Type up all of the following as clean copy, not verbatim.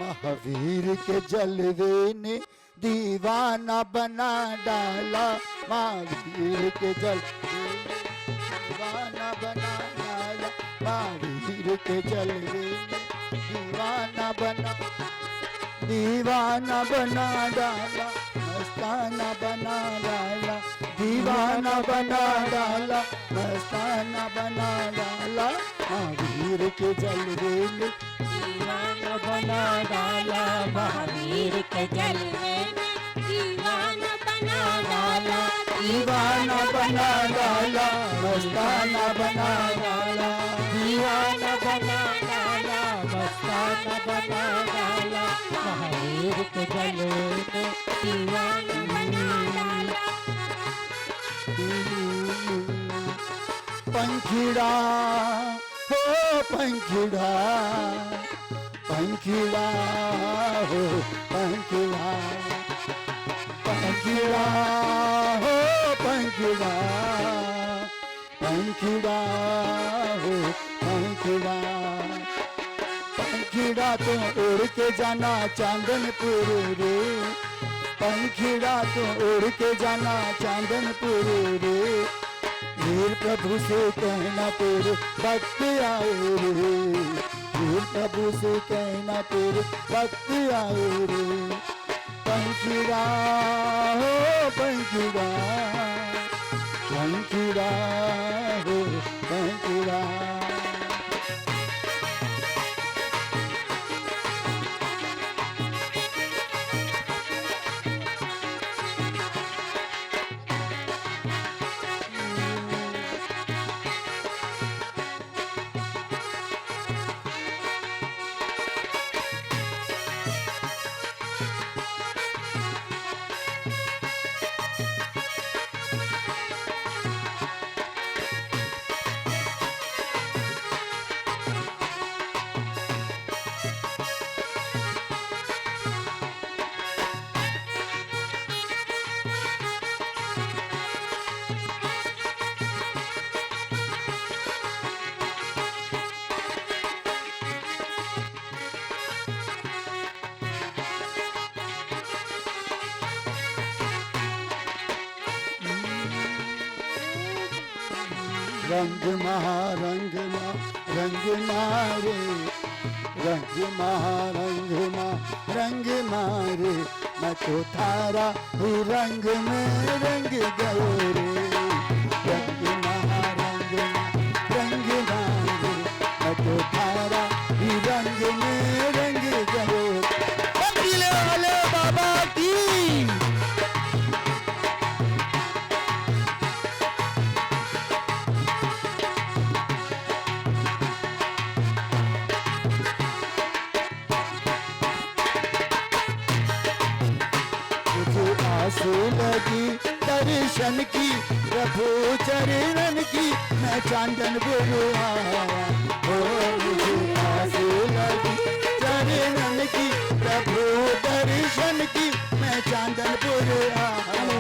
महावीर के जलवे ने दीवाना बना डाला, महावीर के जलवे ने दीवाना बना डाला, महावीर के जलवे ने दीवाना बना डाला, मस्ताना बना डाला, दीवाना बना डाला, मस्ताना बना डाला, महावीर के जलवे ने दीवाना बना डाला, महावीर के जलवे में दीवाना बना डाला, दीवाना बना डाला, मस्ताना बना डाला, दीवाना बना डाला, मस्ताना बना डाला, महावीर के जलवे में दीवाना बना डाला। पंखीड़ा हो पंखीड़ा, पंखीड़ा हो पंखीड़ा, पंखीड़ा हो पंखीड़ा, पंखीड़ा हो पंखीड़ा, पंखीड़ा तो उड़ के जाना चांदनपुर रे, पंखीड़ा तो उड़ के जाना चांदनपुर रे, वीर प्रभु से कहना तेरे भक्त आए रे, वीर प्रभु से कहना तेरे भक्त आए रे, पंखीड़ा हो पंखीड़ा, पंखीड़ा हो पंखीड़ा। रंग महारंग रंग मारे, रंग महारंग रंग मारे, मैं तो थारा ही रंग में रंग गयो रे, रंग महारंग रंग मारे, मैं तो थारा ही रंग में रंग गयो। बंदीले वाले बाबा की आस लगी दर्शन की, प्रभु चरणन की, मैं चांदनपुर आया, ओ मुझे आस लगी चरणन की, प्रभु दर्शन की, मैं चांदनपुर आया,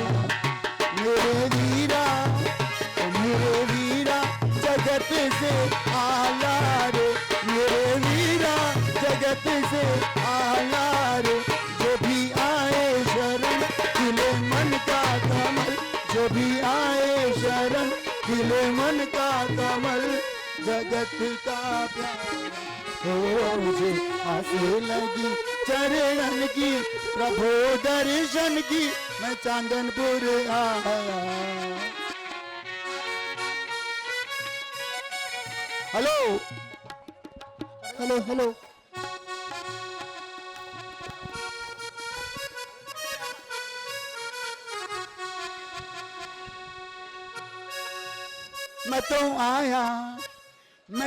मेरे वीरा जगत से आला रे, मेरे वीरा जगत से आला रे, जो भी आए शरण खिले मन का कमल, जो भी आए शरण खिले मन का कमल, जगत का प्यार हो मुझे आस लगी चरणन की, प्रभु दर्शन की, मैं चांदनपुर आया। हेलो हेलो हेलो, मैं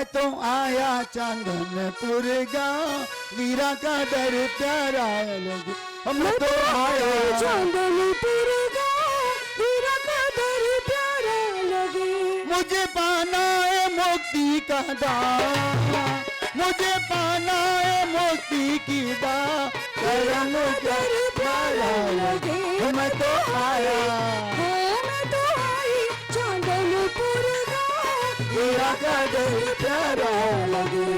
तो आया चांदनपुर गाँव, वीरा का दर प्यारा लगे, मैं तो आया चांदनपुर गाँव, वीरा का दर प्यारा लगे, मुझे पाना है मुक्ति का दान, मुझे पाना है मुक्ति की दान, करम कर प्यारा लगे, मैं तो आया, मैं तो आई चांदनपुर गाँव, वीरा का दर प्यारा लगे।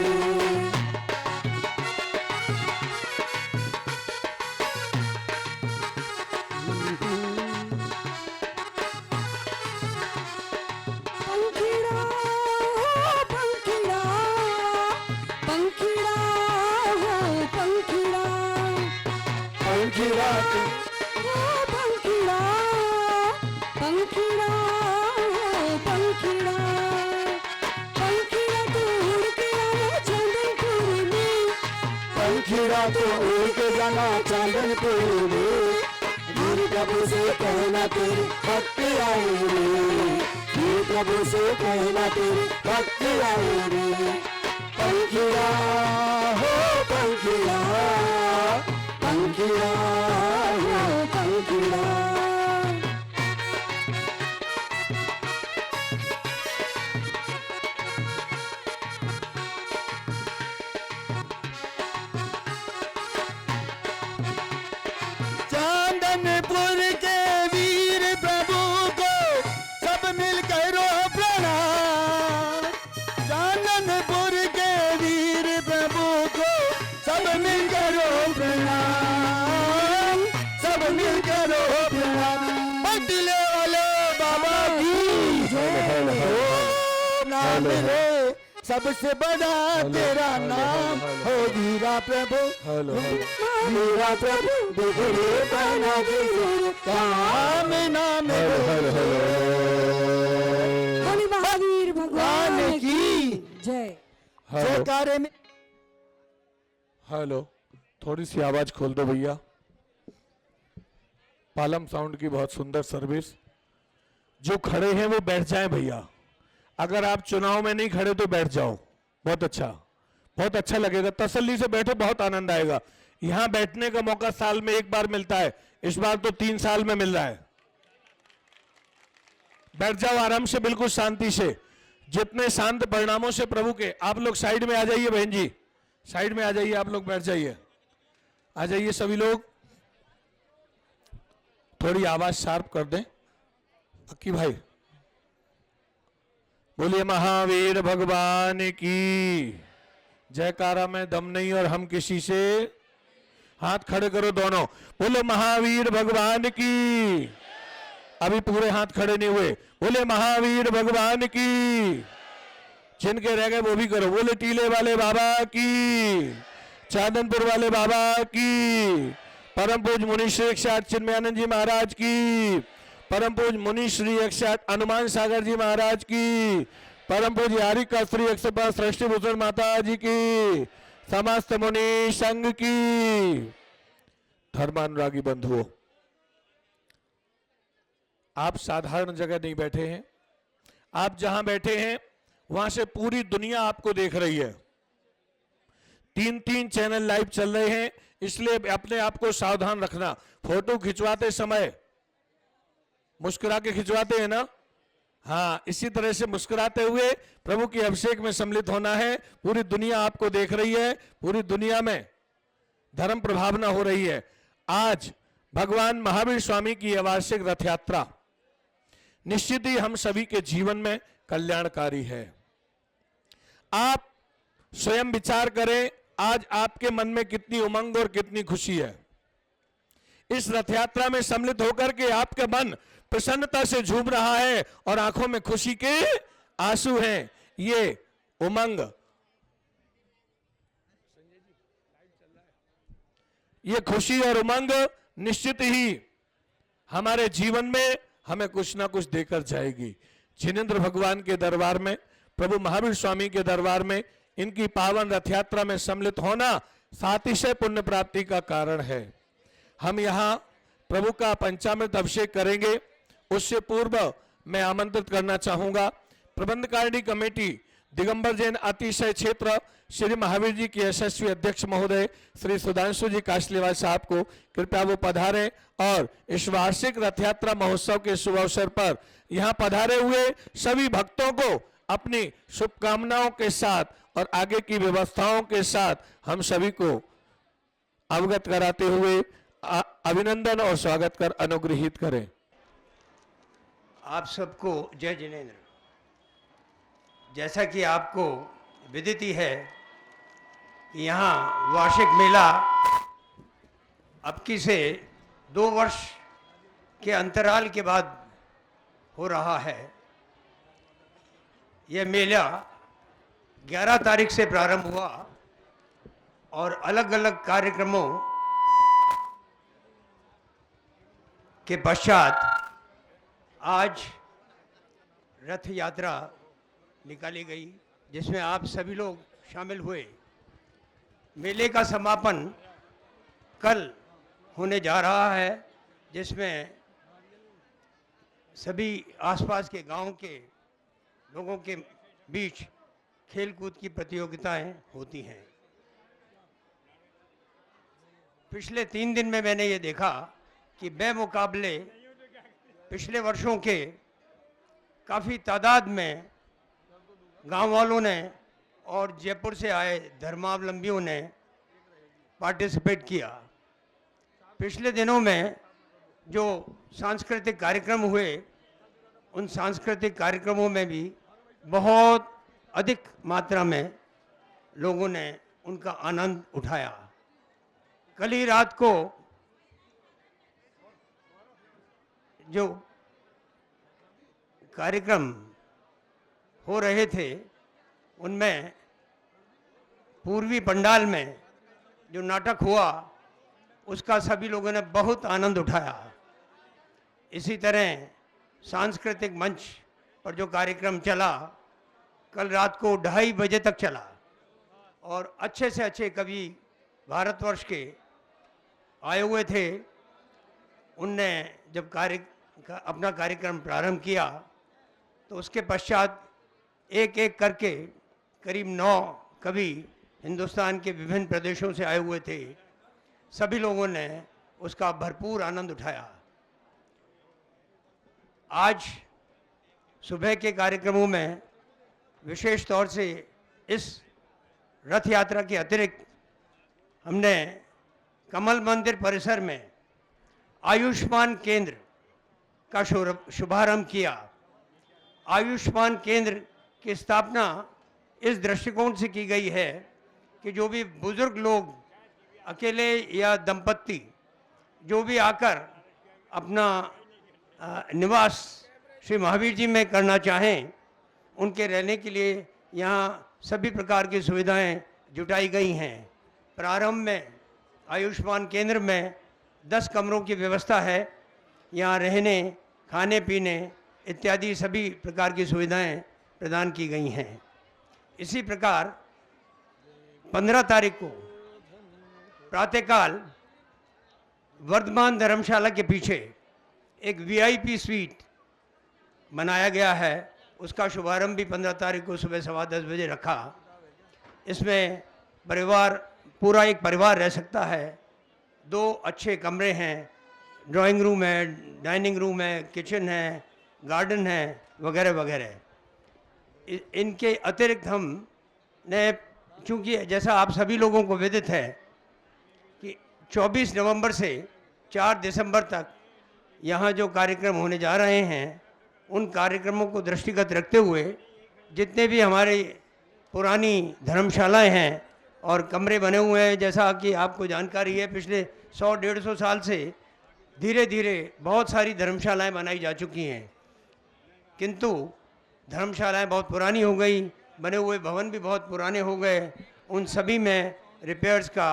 पंखीड़ा तो उड़ के जाना चांदनपुर रे, वीर प्रभु से कहना तेरी भक्ति आई रे, वीर प्रभु से कहना तेरी भक्ति आई रे। पंखीड़ा हो पंखीड़ा, पंखीड़ा हो पंखीड़ा। चांदनपुर के वीर प्रभु को सब मिल करो प्रणाम, चांदनपुर के वीर प्रभु को सब मिल करो प्रणाम, सब मिल करो प्रणाम। दिले वाले बाबा की जय, ओ नाम रे सबसे बड़ा तेरा नाम हो वीरा प्रभु, वीरा प्रभु बिगड़े बना के काम नाम बोले महावीर भगवान भगवान की जय। जयकारे में। हेलो, थोड़ी सी आवाज खोल दो भैया। पालम साउंड की बहुत सुंदर सर्विस। जो खड़े हैं वो बैठ जाएं भैया, अगर आप चुनाव में नहीं खड़े तो बैठ जाओ, बहुत अच्छा लगेगा। तसल्ली से बैठो, बहुत आनंद आएगा। यहां बैठने का मौका साल में एक बार मिलता है, इस बार तो 3 साल में मिल रहा है। बैठ जाओ आराम से, बिल्कुल शांति से। जितने शांत परिणामों से प्रभु के। आप लोग साइड में आ जाइए बहन जी, साइड में आ जाइए, आप लोग बैठ जाइए, आ जाइए सभी लोग। थोड़ी आवाज शार्प कर दें अक्की भाई। बोलिए महावीर भगवान की। जयकारा में दम नहीं और हम किसी से। हाथ खड़े करो दोनों, बोलो महावीर भगवान की। अभी पूरे हाथ खड़े नहीं हुए, बोले महावीर भगवान की। जिनके रह गए वो भी करो, बोले टीले वाले बाबा की, चांदनपुर वाले बाबा की, परम पूज मुनि श्री साक्षात चिन्मयानंद जी महाराज की, परम पूज मुनि श्री साक्षात हनुमान सागर जी महाराज की, परम पूज यारिका श्री 105 सृष्टि भूषण माता जी की, समस्त मुनि संघ की। धर्मानुरागी बंधुओं, आप साधारण जगह नहीं बैठे हैं, आप जहां बैठे हैं वहां से पूरी दुनिया आपको देख रही है। 3 चैनल लाइव चल रहे हैं, इसलिए अपने आप को सावधान रखना। फोटो खिंचवाते समय मुस्कुरा के खिंचवाते हैं ना, हाँ, इसी तरह से मुस्कुराते हुए प्रभु के अभिषेक में सम्मिलित होना है। पूरी दुनिया आपको देख रही है, पूरी दुनिया में धर्म प्रभावना हो रही है। आज भगवान महावीर स्वामी की वार्षिक रथ यात्रा निश्चित ही हम सभी के जीवन में कल्याणकारी है। आप स्वयं विचार करें, आज आपके मन में कितनी उमंग और कितनी खुशी है। इस रथ यात्रा में सम्मिलित होकर के आपका मन प्रसन्नता से झूम रहा है और आंखों में खुशी के आंसू हैं। ये उमंग, ये खुशी और उमंग निश्चित ही हमारे जीवन में हमें कुछ ना कुछ देकर जाएगी। जिनेंद्र भगवान के दरबार में, प्रभु महावीर स्वामी के दरबार में इनकी पावन रथ यात्रा में सम्मिलित होना सातिशय पुण्य प्राप्ति का कारण है। हम यहाँ प्रभु का पंचामृत अभिषेक करेंगे, उससे पूर्व मैं आमंत्रित करना चाहूंगा प्रबंधकारिणी कमेटी दिगंबर जैन अतिशय क्षेत्र श्री महावीर जी के यशस्वी अध्यक्ष महोदय श्री सुधांशु जी काशलीवाल साहब को, कृपया वो पधारें और इस वार्षिक रथ यात्रा महोत्सव के शुभ अवसर पर यहाँ पधारे हुए सभी भक्तों को अपनी शुभकामनाओं के साथ और आगे की व्यवस्थाओं के साथ हम सभी को अवगत कराते हुए अभिनंदन और स्वागत कर अनुग्रहित करें। आप सबको जय जिनेंद्र। जैसा कि आपको विदित ही है कि यहाँ वार्षिक मेला अब की से 2 वर्ष के अंतराल के बाद हो रहा है। यह मेला 11 तारीख से प्रारंभ हुआ और अलग अलग कार्यक्रमों के पश्चात आज रथ यात्रा निकाली गई, जिसमें आप सभी लोग शामिल हुए। मेले का समापन कल होने जा रहा है, जिसमें सभी आसपास के गांव के लोगों के बीच खेलकूद की प्रतियोगिताएं होती हैं। पिछले 3 दिन में मैंने ये देखा कि बेमुकाबले पिछले वर्षों के काफ़ी तादाद में गांव वालों ने और जयपुर से आए धर्मावलंबियों ने पार्टिसिपेट किया। पिछले दिनों में जो सांस्कृतिक कार्यक्रम हुए, उन सांस्कृतिक कार्यक्रमों में भी बहुत अधिक मात्रा में लोगों ने उनका आनंद उठाया। कल ही रात को जो कार्यक्रम हो रहे थे, उनमें पूर्वी पंडाल में जो नाटक हुआ, उसका सभी लोगों ने बहुत आनंद उठाया। इसी तरह सांस्कृतिक मंच पर जो कार्यक्रम चला, कल रात को 2:30 बजे तक चला और अच्छे से अच्छे कवि भारतवर्ष के आए हुए थे। उनने जब अपना कार्यक्रम प्रारंभ किया तो उसके पश्चात एक एक करके करीब 9 कवि हिंदुस्तान के विभिन्न प्रदेशों से आए हुए थे। सभी लोगों ने उसका भरपूर आनंद उठाया। आज सुबह के कार्यक्रमों में विशेष तौर से इस रथ यात्रा के अतिरिक्त हमने कमल मंदिर परिसर में आयुष्मान केंद्र का शुभारंभ किया। आयुष्मान केंद्र की स्थापना इस दृष्टिकोण से की गई है कि जो भी बुजुर्ग लोग, अकेले या दंपत्ति, जो भी आकर अपना निवास श्री महावीर जी में करना चाहें, उनके रहने के लिए यहाँ सभी प्रकार की सुविधाएं जुटाई गई हैं। प्रारंभ में आयुष्मान केंद्र में 10 कमरों की व्यवस्था है। यहाँ रहने, खाने पीने इत्यादि सभी प्रकार की सुविधाएं प्रदान की गई हैं। इसी प्रकार 15 तारीख को प्रातःकाल वर्धमान धर्मशाला के पीछे एक VIP स्वीट बनाया गया है। उसका शुभारंभ भी 15 तारीख को सुबह 10:15 बजे रखा। इसमें पूरा एक परिवार रह सकता है। 2 अच्छे कमरे हैं, ड्राइंग रूम है, डाइनिंग रूम है, किचन है, गार्डन है, वगैरह वगैरह। इनके अतिरिक्त हमने, चूँकि जैसा आप सभी लोगों को विदित है कि 24 नवंबर से 4 दिसंबर तक यहाँ जो कार्यक्रम होने जा रहे हैं, उन कार्यक्रमों को दृष्टिगत रखते हुए जितने भी हमारी पुरानी धर्मशालाएं हैं और कमरे बने हुए हैं, जैसा कि आपको जानकारी है, पिछले 100-150 साल से धीरे धीरे बहुत सारी धर्मशालाएं बनाई जा चुकी हैं, किंतु धर्मशालाएं बहुत पुरानी हो गई, बने हुए भवन भी बहुत पुराने हो गए। उन सभी में रिपेयर्स का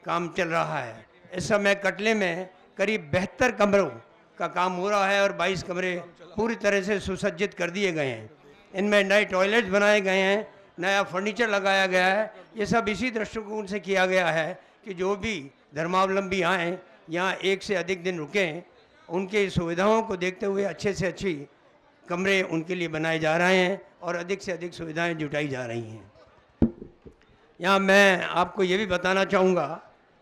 काम चल रहा है। इस समय कटले में करीब 72 कमरों का काम हो रहा है और 22 कमरे पूरी तरह से सुसज्जित कर दिए गए हैं। इनमें नए टॉयलेट्स बनाए गए हैं, नया फर्नीचर लगाया गया है। ये सब इसी दृष्टिकोण से किया गया है कि जो भी धर्मावलंबी आएँ, यहाँ एक से अधिक दिन रुकें, उनके सुविधाओं को देखते हुए अच्छे से अच्छी कमरे उनके लिए बनाए जा रहे हैं और अधिक से अधिक सुविधाएं जुटाई जा रही हैं। यहाँ मैं आपको ये भी बताना चाहूँगा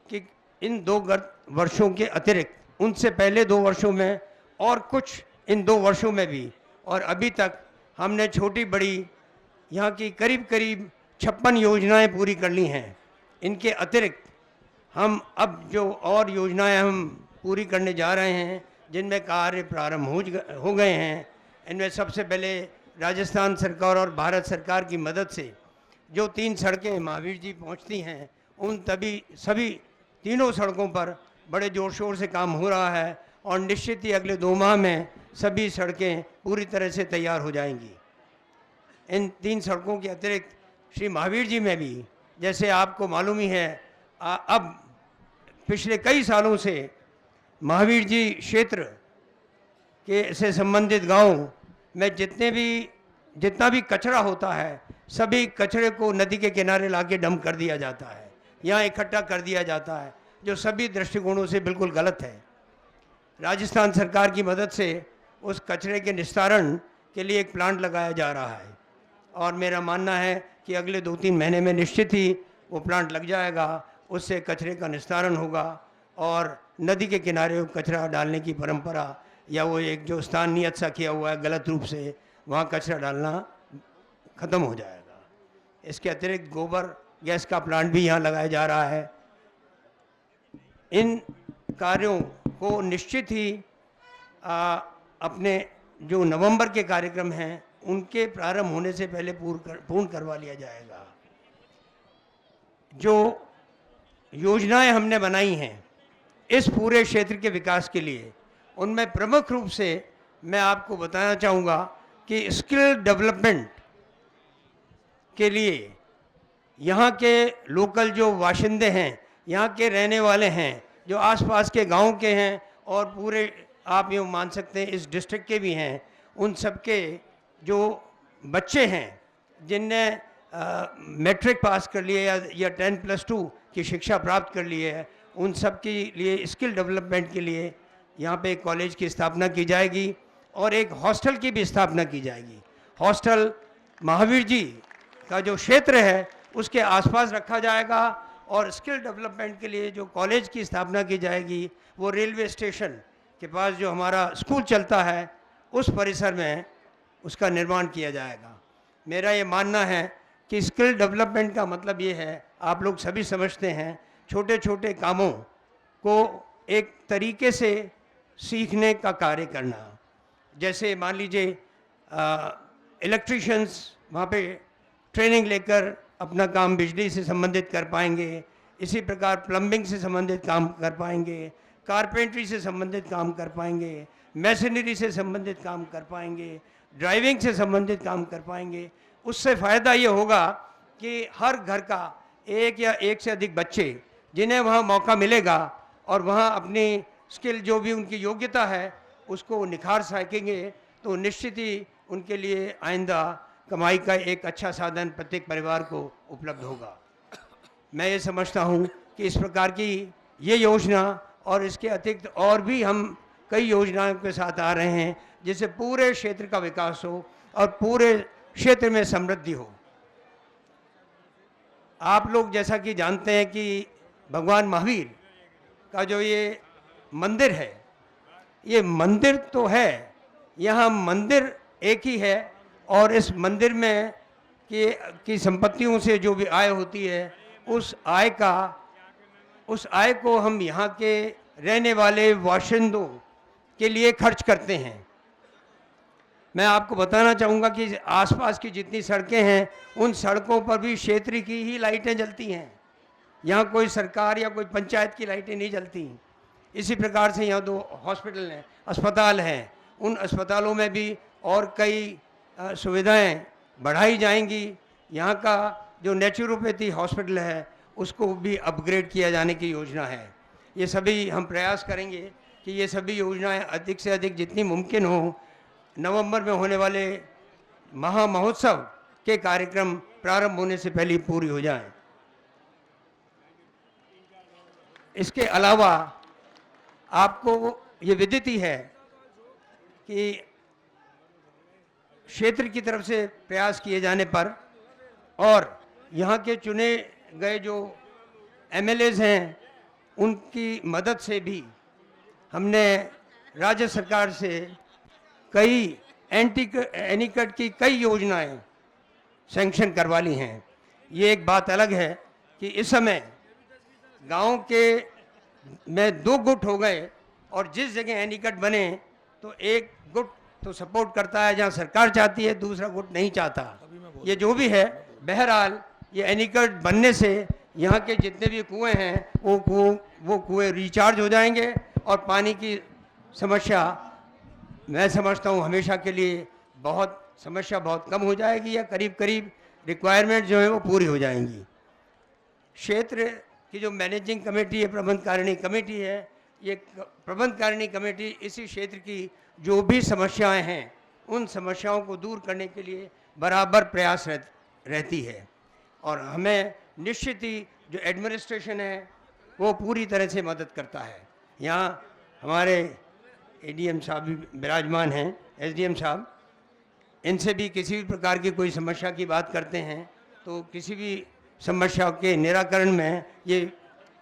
कि इन 2 वर्षों के अतिरिक्त उनसे पहले 2 वर्षों में और कुछ इन 2 वर्षों में भी, और अभी तक हमने छोटी बड़ी यहाँ की करीब 56 योजनाएं पूरी कर ली हैं। इनके अतिरिक्त हम अब जो और योजनाएं हम पूरी करने जा रहे हैं, जिनमें कार्य प्रारंभ हो गए हैं। इनमें सबसे पहले राजस्थान सरकार और भारत सरकार की मदद से जो 3 सड़कें महावीर जी पहुँचती हैं, उन सभी तीनों सड़कों पर बड़े ज़ोर शोर से काम हो रहा है और निश्चित ही अगले 2 माह में सभी सड़कें पूरी तरह से तैयार हो जाएंगी। इन 3 सड़कों के अतिरिक्त श्री महावीर जी में भी, जैसे आपको मालूम ही है, अब पिछले कई सालों से महावीर जी क्षेत्र के से संबंधित गांव में जितना भी कचरा होता है, सभी कचरे को नदी के किनारे लाके डंप कर दिया जाता है, यहाँ इकट्ठा कर दिया जाता है, जो सभी दृष्टिकोणों से बिल्कुल गलत है। राजस्थान सरकार की मदद से उस कचरे के निस्तारण के लिए एक प्लांट लगाया जा रहा है और मेरा मानना है कि अगले 2-3 महीने में निश्चित ही वो प्लांट लग जाएगा। उससे कचरे का निस्तारण होगा और नदी के किनारे कचरा डालने की परंपरा या वो एक जो स्थान नियत सा किया हुआ है गलत रूप से, वहाँ कचरा डालना ख़त्म हो जाएगा। इसके अतिरिक्त गोबर गैस का प्लांट भी यहाँ लगाया जा रहा है। इन कार्यों को निश्चित ही अपने जो नवंबर के कार्यक्रम हैं उनके प्रारंभ होने से पहले पूर्ण करवा लिया जाएगा। जो योजनाएं हमने बनाई हैं इस पूरे क्षेत्र के विकास के लिए, उनमें प्रमुख रूप से मैं आपको बताना चाहूँगा कि स्किल डेवलपमेंट के लिए यहाँ के लोकल जो बाशिंदे हैं, यहाँ के रहने वाले हैं, जो आसपास के गांव के हैं और पूरे आप यूँ मान सकते हैं इस डिस्ट्रिक्ट के भी हैं, उन सबके जो बच्चे हैं जिनने मैट्रिक पास कर लिए या 10+2 की शिक्षा प्राप्त कर ली है, उन सब के लिए स्किल डेवलपमेंट के लिए यहाँ पे एक कॉलेज की स्थापना की जाएगी और एक हॉस्टल की भी स्थापना की जाएगी। हॉस्टल महावीर जी का जो क्षेत्र है उसके आसपास रखा जाएगा और स्किल डेवलपमेंट के लिए जो कॉलेज की स्थापना की जाएगी वो रेलवे स्टेशन के पास जो हमारा स्कूल चलता है उस परिसर में उसका निर्माण किया जाएगा। मेरा ये मानना है कि स्किल डेवलपमेंट का मतलब ये है, आप लोग सभी समझते हैं, छोटे छोटे कामों को एक तरीके से सीखने का कार्य करना। जैसे मान लीजिए इलेक्ट्रीशियंस वहाँ पे ट्रेनिंग लेकर अपना काम बिजली से संबंधित कर पाएंगे, इसी प्रकार प्लम्बिंग से संबंधित काम कर पाएंगे, कारपेंट्री से संबंधित काम कर पाएंगे, मैशनरी से संबंधित काम कर पाएंगे, ड्राइविंग से संबंधित काम कर पाएंगे। उससे फ़ायदा ये होगा कि हर घर का एक या एक से अधिक बच्चे जिन्हें वहाँ मौका मिलेगा और वहाँ अपनी स्किल जो भी उनकी योग्यता है उसको निखार सकेंगे, तो निश्चित ही उनके लिए आइंदा कमाई का एक अच्छा साधन प्रत्येक परिवार को उपलब्ध होगा। मैं ये समझता हूँ कि इस प्रकार की ये योजना और इसके अतिरिक्त और भी हम कई योजनाओं के साथ आ रहे हैं जिससे पूरे क्षेत्र का विकास हो और पूरे क्षेत्र में समृद्धि हो। आप लोग जैसा कि जानते हैं कि भगवान महावीर का जो ये मंदिर है, ये मंदिर तो है, यहाँ मंदिर एक ही है और इस मंदिर में की संपत्तियों से जो भी आय होती है उस आय को हम यहाँ के रहने वाले बाशिंदों के लिए खर्च करते हैं। मैं आपको बताना चाहूँगा कि आसपास की जितनी सड़कें हैं उन सड़कों पर भी क्षेत्र की ही लाइटें जलती हैं, यहाँ कोई सरकार या कोई पंचायत की लाइटें नहीं जलती। इसी प्रकार से यहाँ 2 हॉस्पिटल हैं, अस्पताल हैं, उन अस्पतालों में भी और कई सुविधाएं बढ़ाई जाएंगी। यहाँ का जो नेचुरोपैथी हॉस्पिटल है उसको भी अपग्रेड किया जाने की योजना है। ये सभी हम प्रयास करेंगे कि ये सभी योजनाएं अधिक से अधिक जितनी मुमकिन हो नवंबर में होने वाले महा महोत्सव के कार्यक्रम प्रारंभ होने से पहले पूरी हो जाएं। इसके अलावा आपको ये विदित ही है कि क्षेत्र की तरफ से प्रयास किए जाने पर और यहाँ के चुने गए जो एमएलएज हैं उनकी मदद से भी हमने राज्य सरकार से कई एनीकट की कई योजनाएं सैंक्शन करवा ली हैं। ये एक बात अलग है कि इस समय गांव के में 2 गुट हो गए और जिस जगह एनीकट बने तो एक गुट तो सपोर्ट करता है जहां सरकार चाहती है, दूसरा गुट नहीं चाहता। ये जो भी है, बहरहाल ये एनीकट बनने से यहाँ के जितने भी कुएं हैं वो कुएं रिचार्ज हो जाएंगे और पानी की समस्या मैं समझता हूँ हमेशा के लिए समस्या बहुत कम हो जाएगी या करीब करीब रिक्वायरमेंट जो है वो पूरी हो जाएंगी। क्षेत्र की जो मैनेजिंग कमेटी है, प्रबंधकारिणी कमेटी है, ये प्रबंधकारिणी कमेटी इसी क्षेत्र की जो भी समस्याएं हैं उन समस्याओं को दूर करने के लिए बराबर प्रयास रहती है। और हमें निश्चित ही जो एडमिनिस्ट्रेशन है वो पूरी तरह से मदद करता है। यहाँ हमारे एडीएम साहब भी विराजमान हैं, एसडीएम साहब, इनसे भी किसी भी प्रकार की कोई समस्या की बात करते हैं तो किसी भी समस्या के निराकरण में ये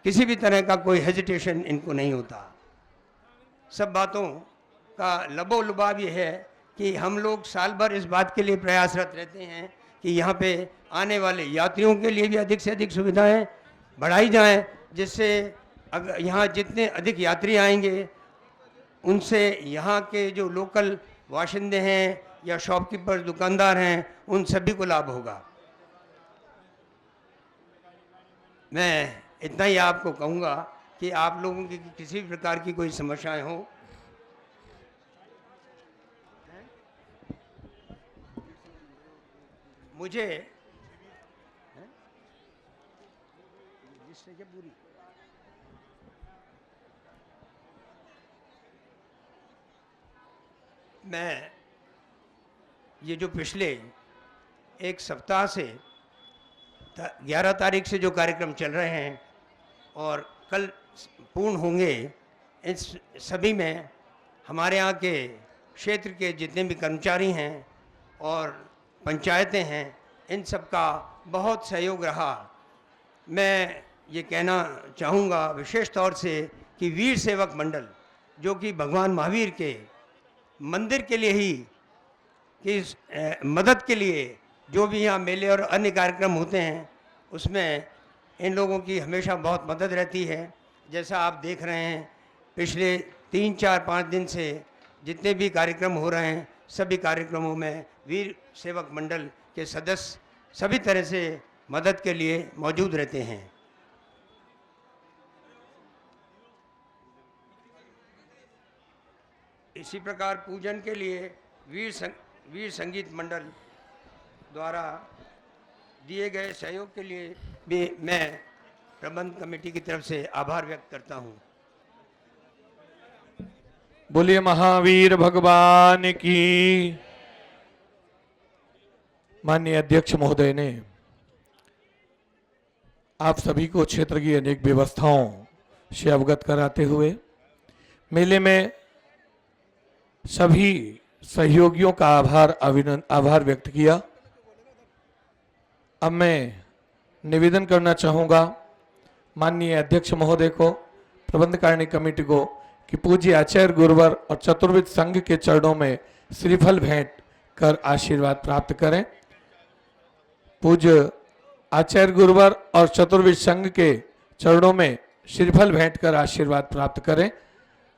किसी भी तरह का कोई हेजिटेशन इनको नहीं होता। सब बातों का लबोलुबाव ये है कि हम लोग साल भर इस बात के लिए प्रयासरत रहते हैं कि यहाँ पे आने वाले यात्रियों के लिए भी अधिक से अधिक सुविधाएं बढ़ाई जाएं, जिससे अगर यहाँ जितने अधिक यात्री आएंगे उनसे यहाँ के जो लोकल बाशिंदे हैं या शॉपकीपर दुकानदार हैं उन सभी को लाभ होगा। मैं इतना ही आपको कहूँगा कि आप लोगों की किसी भी प्रकार की कोई समस्याएं हो, मुझे पूरी मैं ये जो पिछले एक सप्ताह से 11 तारीख से जो कार्यक्रम चल रहे हैं और कल पूर्ण होंगे, इस सभी में हमारे यहाँ के क्षेत्र के जितने भी कर्मचारी हैं और पंचायतें हैं, इन सब का बहुत सहयोग रहा। मैं ये कहना चाहूँगा विशेष तौर से कि वीर सेवक मंडल, जो कि भगवान महावीर के मंदिर के लिए ही कि मदद के लिए जो भी यहाँ मेले और अन्य कार्यक्रम होते हैं उसमें इन लोगों की हमेशा बहुत मदद रहती है। जैसा आप देख रहे हैं पिछले 3, 4, 5 दिन से जितने भी कार्यक्रम हो रहे हैं सभी कार्यक्रमों में वीर सेवक मंडल के सदस्य सभी तरह से मदद के लिए मौजूद रहते हैं। इसी प्रकार पूजन के लिए वीर संगीत मंडल द्वारा दिए गए सहयोग के लिए भी मैं प्रबंध कमेटी की तरफ से आभार व्यक्त करता हूं। बोलिए महावीर भगवान की। माननीय अध्यक्ष महोदय ने आप सभी को क्षेत्र की अनेक व्यवस्थाओं से अवगत कराते हुए मेले में सभी सहयोगियों का आभार व्यक्त किया। अब मैं निवेदन करना चाहूँगा माननीय अध्यक्ष महोदय को, प्रबंधकारिणी कमेटी को कि पूज्य आचार्य गुरुवर और चतुर्विद संघ के चरणों में श्रीफल भेंट कर आशीर्वाद प्राप्त करें। पूज्य आचार्य गुरुवर और चतुर्विद संघ के चरणों में श्रीफल भेंट कर आशीर्वाद प्राप्त करें,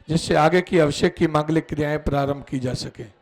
जिससे आगे की अभिषेक की मांगलिक क्रियाएं प्रारंभ की जा सके।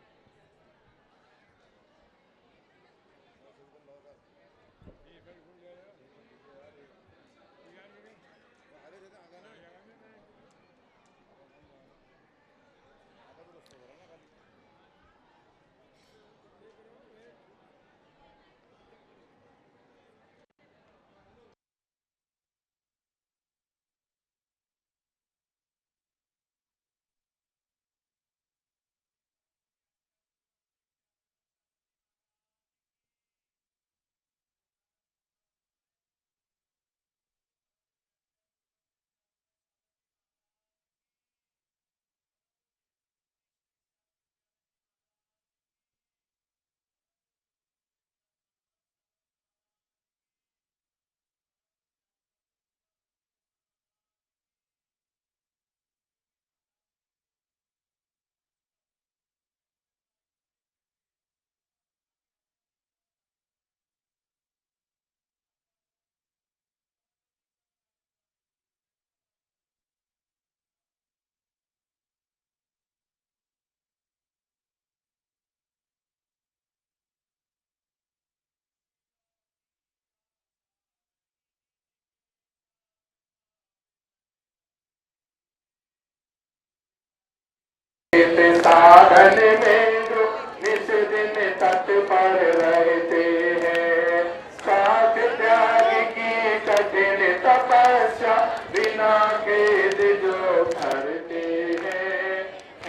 साधन में जो निस दिन तत्पर रहते हैं, साथ त्याग की कठिन तपस्या बिना खेद जो करते हैं,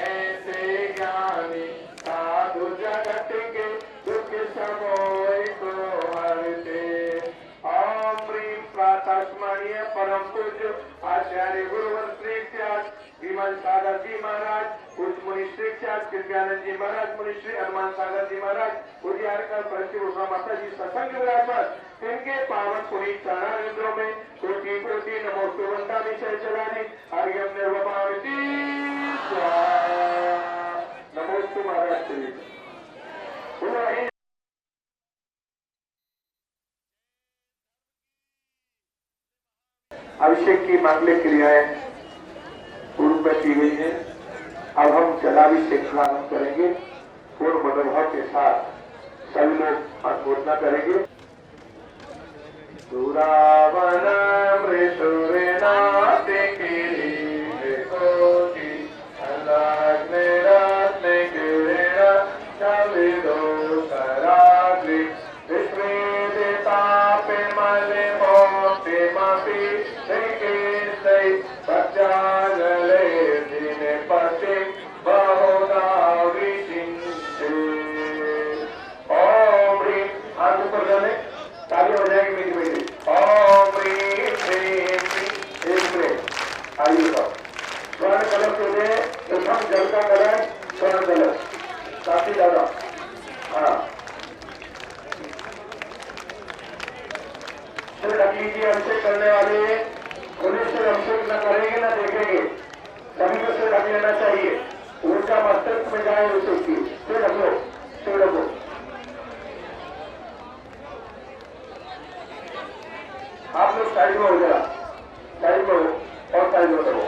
ऐसे ज्ञानी साधु जगत के दुख समोय को हरते। पूज्य आचार्य गुरुवर श्री विमल सागर जी महाराज, पूज्य मुनि श्री कृष्णानंद जी महाराज, मुनि श्री हनुमान सागर जी महाराज, पूज्य परम उषा माता जी सत्संग विराजमान, इनके पावन पुनीत चरणारविंदों में कोटि कोटि नमोस्तु वंदा विषय चलाने अर्घ्यम निर्वपामिति नमोस्तु महाराज श्री। अभिषेक की मांगलिक क्रियाएं पूर्व में की गई है। अब हम जलाभिषेक प्रारंभ करेंगे। पूर्ण मनोभाव के साथ सभी लोग अनुमोदना करेंगे। स्वर्ण कलश के लिए प्रथम जल का कलश स्वर्ण कलश काफी ज्यादा। हाँ, सिर ढक लीजिए। अभिषेक करने वाले पुलिस से अभिषेक न करेंगे न देखेंगे, सभी को सिर ढक लेना चाहिए। ऊर्जा मस्तिष्क में जाए अभिषेक की। सिर ढको, सिर ढको। आप लोग साइड में हो जरा, साइड में हो और साइड में करो।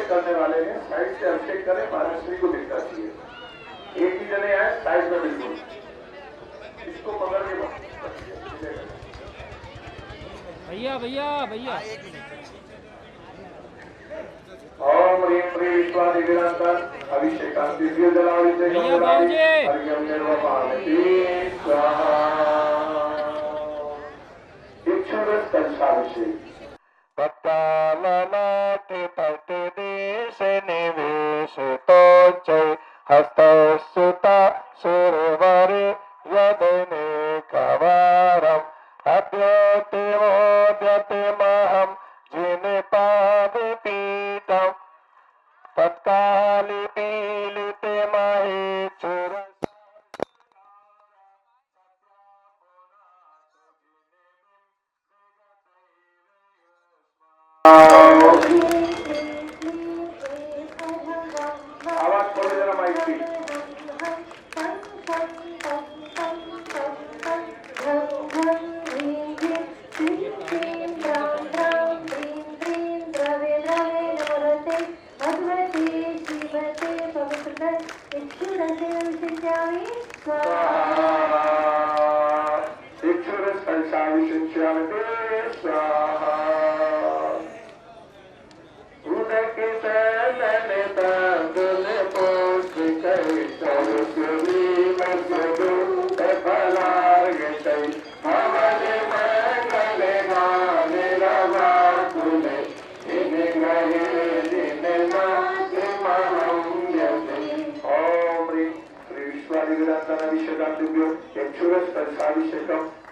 करने वाले हैं साइड से अभिषेक करें, महाराष्ट्री को दिखता चाहिए। एक ही जने आए साइड में, बिल्कुल इसको पकड़ के भैया भैया भैया। ओम ह्रीं श्री विश्वादिवीरांतर अभिषेकांत दिव्य जलाभिषेकं अर्घ्यं निर्वपामि स्वाहा। इक्षुरस कलशाभिषेक। हस्तसुता सुरवरे यदने कवारम अद्यते मोद्यते महम जिने पाद पीठम तत्काली पीलिते महे चुर। आवाज थोड़ी जरा माइक की।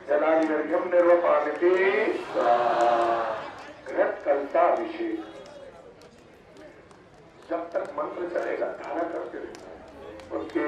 जलाभिषेकं निर्वपामि कलशाभिषेक। जब तक मंत्र चलेगा धारा करते रहना। उनके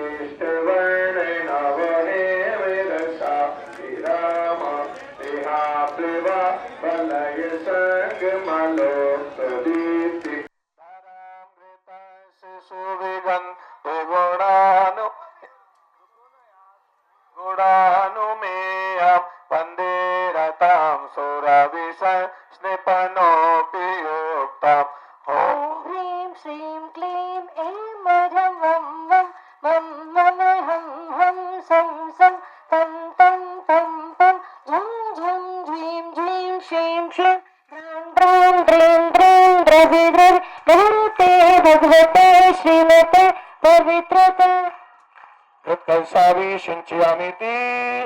हृत्कलशाभिषिञ्चयामीति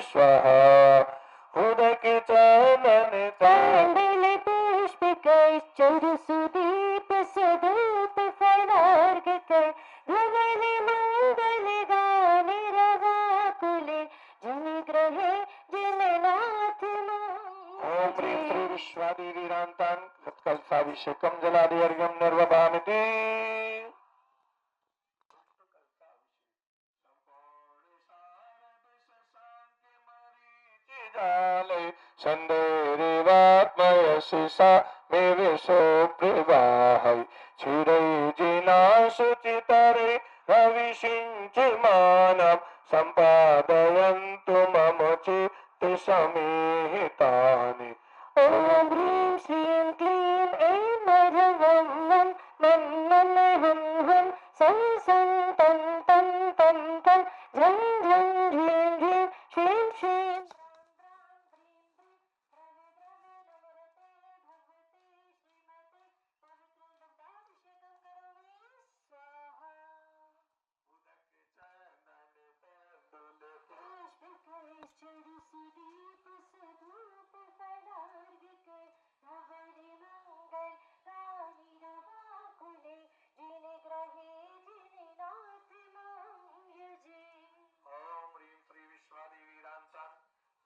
स्वाहा उदके चन्दने ताम्बूले पुष्पिकैश्चरुसुदीप सुधूप फलार्घ्यकै धवले मङ्गले गाने रवाकुले जनिग्रहे जननाथ ओम प्रिय श्री विश्वादिवीरान्तां हृत्कलशाभिषेकं जलादिवर्गं निर्वपामिति जाले संदेरेवात्मयशिषा मे विशोप्रवाहै क्षीरैजिना शुचितरे रविषिञ्चमानं सम्पादयन्तु मम चित्ते समीहितानि ॐ ह्रीं श्रीं क्लीं ऐं मरवं वं मं मं हं हं सं सं तं तं तं तं झं झं ह्रीं ह्रीं श्रीं श्रीं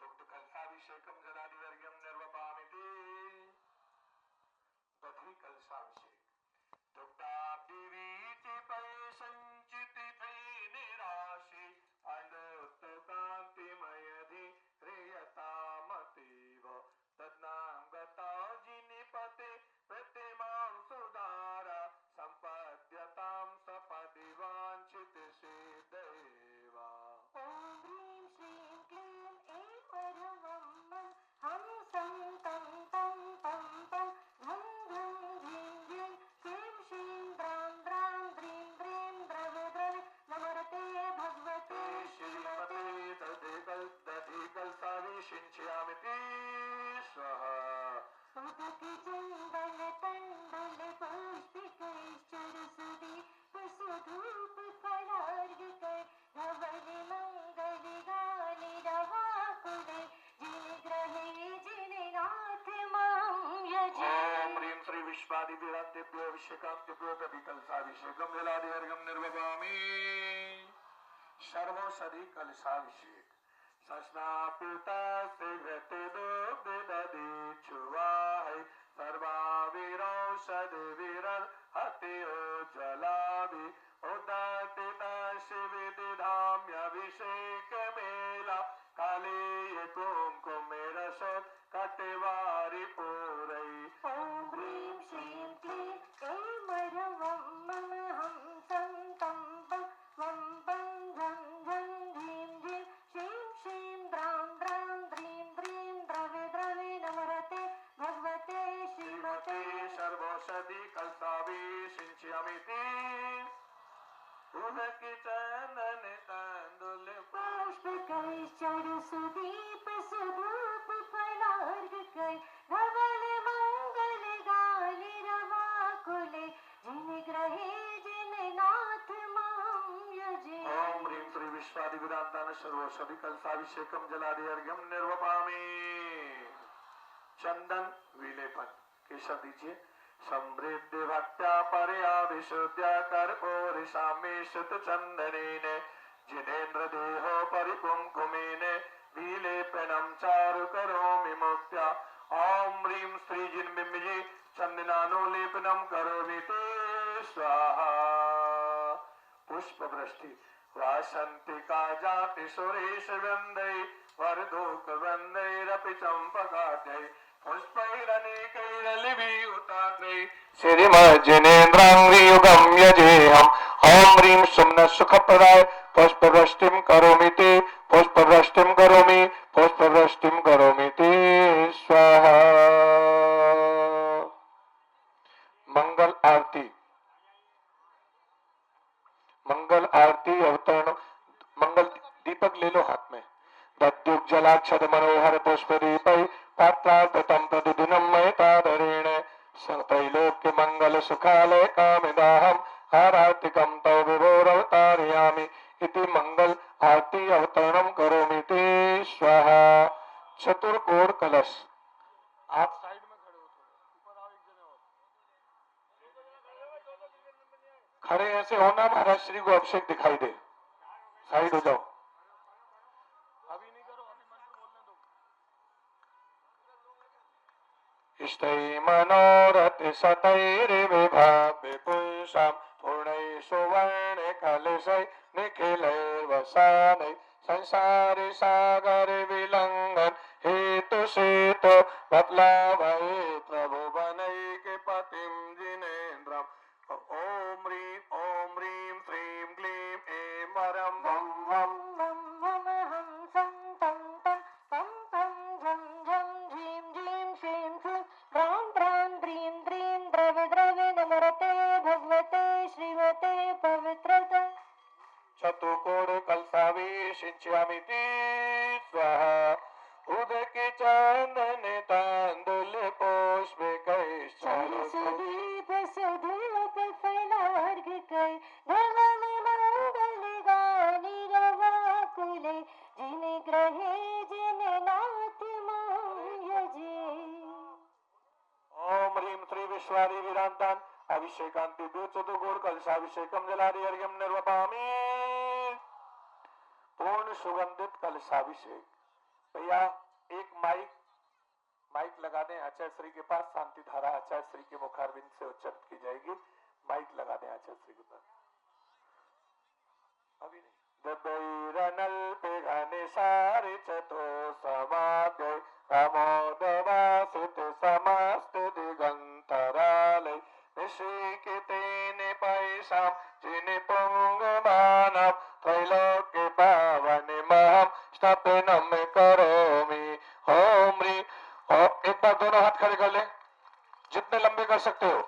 दुग्धकलशाभिषेकं जलादिवर्गं निर्वपामिति दधिकलशाभिषेक दुग्धाब्धिवीति परिसञ्चिति निराशि अनोत्तकान्तिमयधि प्रियतामतीव तद्नागता जिनिपते प्रतिमां सुधारा सम्पद्यतां सपदि वाञ्छित सिद्धेवा ॐ ह्रीं श्रीं क्लीं ऐं परमं मं हं सं तं तं पं पं झं झं ह्रीं ह्रीं श्रीं श्रीं द्रां द्रां द्रीं द्रीं द्रव द्रव नमस्ते भगवते श्रीमते दधिकलशाभिषिञ्चयामीति स्वाहा उदके चन्दन तण्डुल पुष्पिकैश्चरुसुदीप सुधूप फलार्घ्यकै धवले मङ्गले गाने रवाकुले जिनिग्रहे जिननाथ मां यजे ओम ह्रीं श्री विश्वादिवीरान्तेभ्यो अभिषेकान्तेभ्यो दधिकलशाभिषेकं जलादिवर्गं निर्वपामि सर्वौषधि कलशाभिषेक सस्नापिता शीघ्रते दुग्धे दधिचुवाहै सर्वाविरौषधि विरहत्यो जलाभि उदतिता शिविदिधाम्यभिषेकमेला काले कुङ्कुमेरसोत् कटिवारि पूरै ॐ ह्रीं श्रीं क्लीं ऐं मरवं मम हं सं तं पं वं पं झं झं ह्रीं ह्रीं श्रीं श्रीं द्रां द्रां द्रीं द्रीं द्रवे द्रवे नमस्ते भगवते श्रीमते सर्वौषधि कलशाभिषिञ्चयामीति उदके चन्दने ताण्डूल पुष्पिकैश्चरुसुदीप सुधूप फलार्घ्यकै धवले मङ्गले गाने रवाकुले जिनिग्रहे जिननाथ मां यजे ओम ह्रीं श्री विश्वादिवीरान्तां सर्वौषधि कलशाभिषेकं जलादिवर्गं निर्वपामि चंदन विलेपन केशव दीजिए समृद्धि भक्त्या परया विशुद्ध्या कर्पूरिशामेशत चंदनेन जिनेन्द्र देहो परिकुंकुमेन विलेपनं चारु करोमि मुक्त्या ओम ह्रीं श्री जिन्बिम्बिजे चंदनानुलेपनं करोमि ते स्वाहा पुष्पवृष्टि वासंतिका जाति सुरेश वृन्दै वरदोक वृन्दैरपि चम्पकाद्यै पुष्पैरनेकैरलिभियुताग्रै श्रीमज्जिनेन्द्राङ्घ्रियुगं यजेऽहम् ॐ ह्रीं सुम्नः सुखप्रदाय पुष्पवृष्टिं करोमि ते पुष्पवृष्टिं करोमि ते स्वाहा मंगल आरती अवतरण मंगल दीपक ले लो हाथ में दद्युग जलाक्षद मनोहर पुष्प दीपै पात्रार्पितं प्रतिदिनं मयितादरेण त्रैलोक्य मंगल सुखालय कामिदाहम् आरातिकं तव विभोरवतारयामि इति मंगल चतुर्कोण कलश। आप साइड में खड़े हो, ऊपर आओ, एक जने और खड़े ऐसे होना, महाराज श्री को अभिषेक दिखाई दे। साइड हो जाओ, अभी नहीं करो, अभी मंत्र बोलने दो। इष्टै मनोरथ शतैर्विभाव्य पुंसां पूर्णैः सुवर्ण कलशैः निखिलैर्वसानैः संसारे सागर विलंघन हेतु सेतु बदलावये प्रभु बनैक पतिं जिनेन्द्रम्। ओम ह्रीं श्रीं क्लीं ऐं वरं वं वं वं वं हं सं तं तं पं पं झं झं झीं झीं श्रीं श्रीं ह्रां ह्रां ह्रीं ह्रीं द्रव द्रव नमरते भगवते श्रीमते पवित्रते। चतुर्कोण कलशाभिषिञ्चामि स्वाहा। उदके चंदन तांदुल पुष्पिकैश्चर्य सुदीप सुधूप फलार्घ कै धर्म मंगल गानि रवाकुले जिन ग्रहे जिन नाथ मायजे। ओम ह्रीं श्री विश्वारि वीरांतान अभिषेकांति चतुर्कोण कलशाभिषेकम जलादि अर्घ्यम निर्वपामि। पूर्ण सुगंधित कलशाभिषेक। भैया एक माइक लगा दें आचार्य श्री के पास। शांति धारा आचार्य श्री के मुखारविंद से उच्चारित की जाएगी। माइक लगा दें आचार्य श्री के पास। अभी नहीं। दबैरनल पे घने सारे चतो समाधि अमोदवासित समस्त दिगंतरालय निशिकितेन पैसाम जिन पुंगमानम त्रैलोक्य पावन महम स्थापनम करोमि। ओम ह्रीं। एक बार दोनों हाथ खड़े कर ले, जितने लंबे कर सकते हो।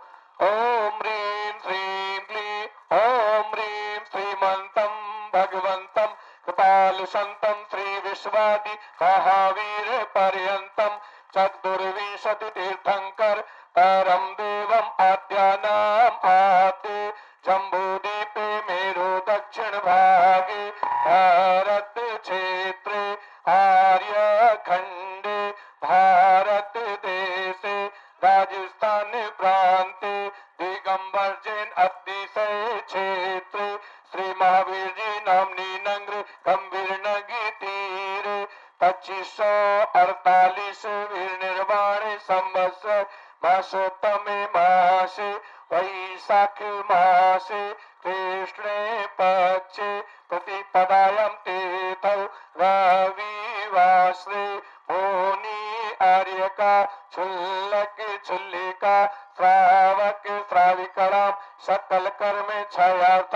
ओम ह्रीं श्रीं क्लीं ओम ह्रीं श्रीमंतम भगवंतम कृपाल संतम श्री विश्वादि महावीर पर्यंतम चतुर्विंशति तीर्थंकर परम देवम आद्यानाम आद्य जम्बूदीपे मेरु दक्षिण भागे भारत क्षेत्रे आर्यखंडे भारत देशे राजस्थान प्रांते दिगंबर जैन अतिशय क्षेत्रे श्री महावीर जी नामनी नगर गंभीर नगी तीरे 2548 वीर निर्वाण संवत्सर मासोत्तमे मासे वैशाख मासे कृष्णे पक्षे प्रतिपदायां तीर्थौ रविवासरे भूनि आर्यका छुल्लक छुल्लिका श्रावक श्राविकणां सकल कर्म छायार्थ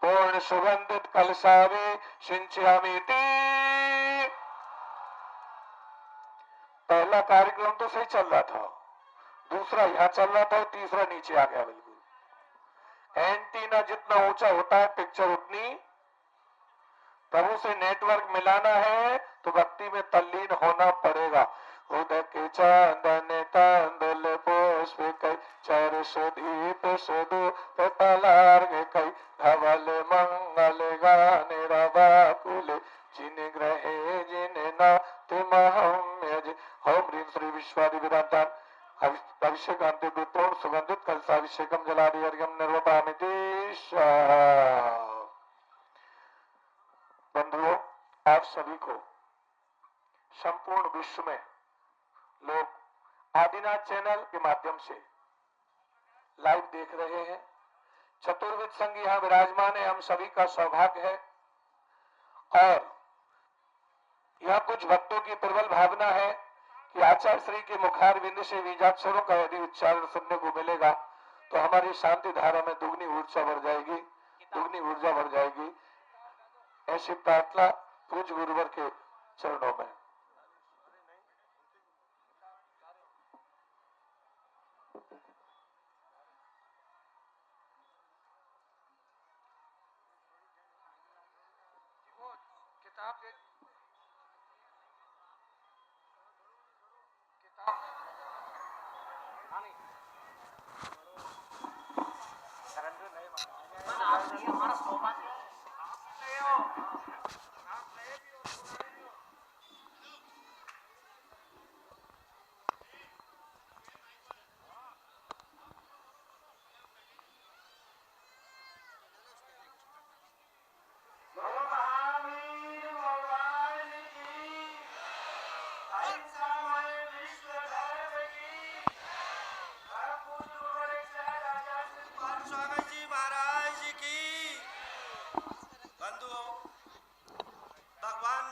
पूर्ण सुगंधित कलशाभिषिञ्चामि। पहला कार्यक्रम तो सही चल रहा था, दूसरा यहाँ चल रहा था, तीसरा नीचे आ गया। बिल्कुल एंटीना जितना ऊंचा होता है पिक्चर उतनी। प्रभु से नेटवर्क मिलाना है तो भक्ति में तल्लीन होना पड़ेगा। उदक चंदन तांदुल पुष्प चर सुदीप सुदूप फलार्घ कै धवल मंगल गान रवाकुल जिन ग्रहे जिन नाथ महम्यज। ओम ह्रीं श्री विश्वादि विरांतान अभिषेकांति पूर्ण सुगंधित कलशाभिषेकम जलादि अर्घ्यम निर्वपामि। बंधुओं, आप सभी को संपूर्ण विश्व में लोग आदिनाथ चैनल के माध्यम से लाइव देख रहे हैं। चतुर्विद संघ यहाँ विराजमान है, हम सभी का सौभाग्य है। और यहाँ कुछ भक्तों की प्रबल भावना है कि आचार्य श्री के मुखार बिंदु से बीजाक्षरों का यदि उच्चारण सुनने को मिलेगा तो हमारी शांति धारा में दुगनी ऊर्जा बढ़ जाएगी। ऐसी प्रार्थना पूज्य गुरुवर के चरणों में।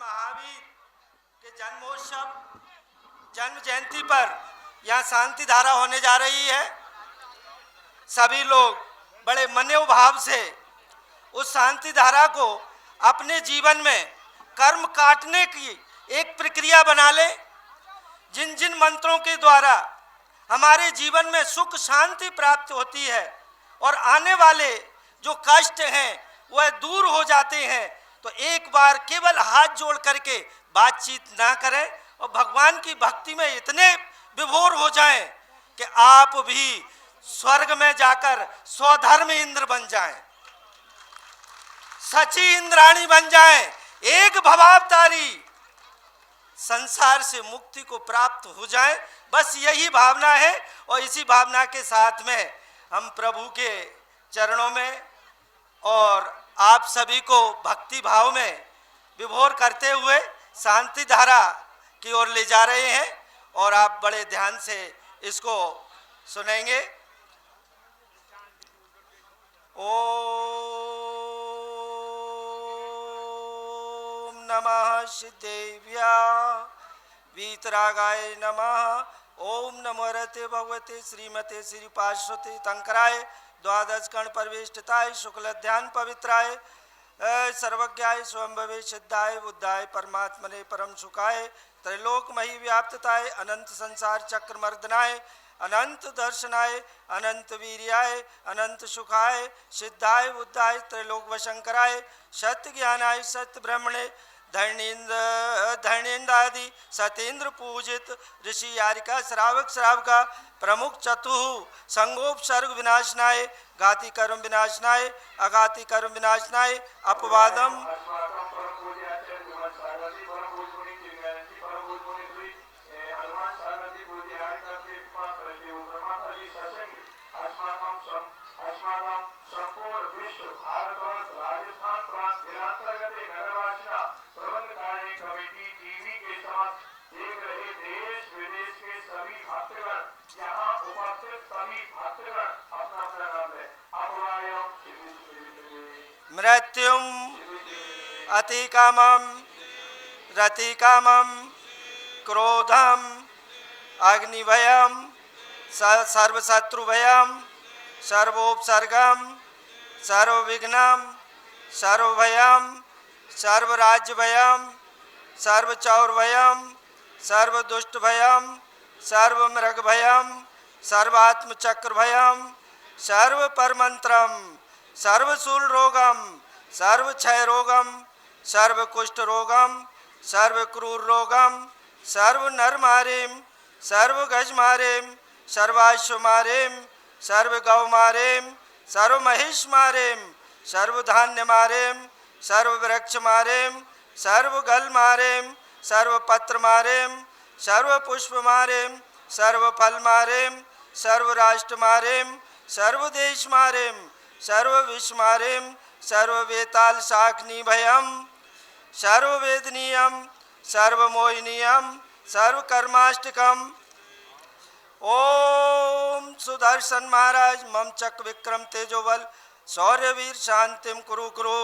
महावीर के जन्म जयंती पर यहाँ शांति धारा होने जा रही है। सभी लोग बड़े मनोभाव से उस शांति धारा को अपने जीवन में कर्म काटने की एक प्रक्रिया बना ले। जिन जिन मंत्रों के द्वारा हमारे जीवन में सुख शांति प्राप्त होती है और आने वाले जो कष्ट हैं वह दूर हो जाते हैं, तो एक बार केवल हाथ जोड़ करके बातचीत ना करें और भगवान की भक्ति में इतने विभोर हो जाएं कि आप भी स्वर्ग में जाकर स्वधर्म इंद्र बन जाएं, सची इंद्राणी बन जाएं, एक भवावतारी संसार से मुक्ति को प्राप्त हो जाए। बस यही भावना है और इसी भावना के साथ में हम प्रभु के चरणों में और आप सभी को भक्ति भाव में विभोर करते हुए शांति धारा की ओर ले जा रहे हैं और आप बड़े ध्यान से इसको सुनेंगे। ओम नमः सिद्धेभ्या वीतरागाय नमः। ओम नमो रते भगवते श्रीमते श्री पार्श्वते तंकराय द्वादश कण परिवेष्टिताय शुक्ल ध्यान पवित्राय सर्वज्ञाय स्वयंभवे सिद्धाय बुद्धाय परमात्मने परम सुखाय त्रैलोकमयी व्याप्तताय अनंत संसार चक्र मर्दनाय अनंत दर्शनाय अनंत वीर्याय अनंत सुखाय सिद्धाय बुद्धाय त्रैलोक वशंकराय सत्य ज्ञानाय सत्य ब्रह्मणे धर्णेन्द्रादि सतेंद्र पूजित ऋषि यारिका श्रावक श्रावका प्रमुख चतुः संगोपसर्ग विनाशनाय घाति कर्म विनाशनाय अघाति कर्म विनाशनाय अपवादम मृत्युम अतिकामम रतिकामम क्रोधम अग्निभयम सर्वशत्रुभयम सर्वोपसर्गम सर्वविघ्नम सर्वभयम सर्वराज्यभयम सर्वचौरभयम सर्वदुष्टभयम सर्वमृगभयम सर्वात्मचक्रभयम सर्वपरमंत्रम सर्वशूल रोगम सर्वक्षय रोगम सर्वकुष्ठ रोगम सर्वक्रूर रोगम सर्वनरमारेम सर्वगजमारेम सर्वाश्वमारेम सर्वगौमारेम सर्वमहिषमारेम सर्वधान्यमारेम सर्ववृक्षमारेम सर्वगलमारेम सर्वपत्रमारेम सर्वपुष्पमारेम सर्वफलमारेम सर्वराष्ट्रमारेम सर्वदेशमारेम सर्वविश्वमारेम सर्ववेताल शाकनी भयम सर्ववेदनीयम सर्वमोहिनीयम सर्वकर्माष्टकम। ओम सुदर्शन महाराज मम चक विक्रम तेजोबल शौर्यवीर शांतिम कुरु कुरु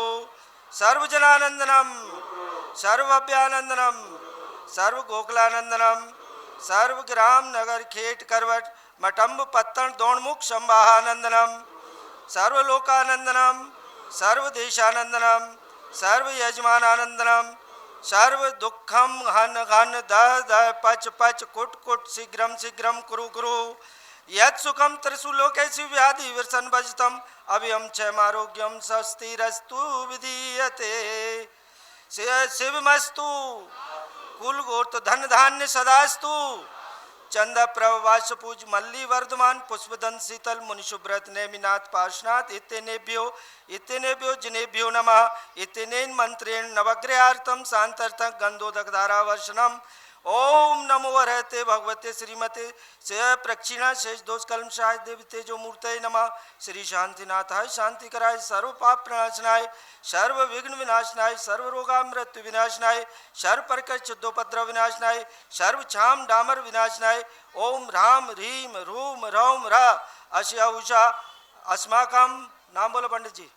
सर्वजनानंदनम सर्वभ्यानंदनम सर्वगोकुलानंदनम सर्वग्राम नगर खेट करवट मटम्ब पत्तन दोणमुख संवाहानंदनम सर्वलोकानंदनम सर्वदेशानंदनम सर्वयजमानानंदनम सर्व दुखम घन घन दह दह पच पच कुट कुट शीघ्रम शीघ्रम कुरु कुरु यत् सुखम त्रिषु लोकेषु व्याधि विरसन भजतम अभयम क्षयमारोग्यम स्वस्तिरस्तु विधीयते शिवमस्तु कुल गोत्र धन धान्य सदास्तु चंद प्रवास पूज मल्ली वर्धमान पुष्पदन शीतल मुनिशुभ्रत नेमिनाथ पार्श्वनाथ इतनेभ्यो जिनेभ्यो नमः इतनेन मंत्रेण नवग्रहार्थम शांतर्थक गंधोदकधारा वर्षणम। ओम नमो रहते भगवते श्रीमते से प्रक्षिणा शेष दोष कलम शाय देवी तेजो मूर्ते नमः। श्री शांतिनाथाय शांति कराय सर्व पाप प्रणाशनाय सर्व विघ्न विनाशनाय सर्व रोगा मृत्यु विनाशनाय सर्व प्रकर चिद्दोपद्रव विनाशनाय सर्व छाम डामर विनाशनाय। ओम राम ह्रीम रूम रौम रा अश्या उषा अस्माकम। नाम बोलो पंडित जी।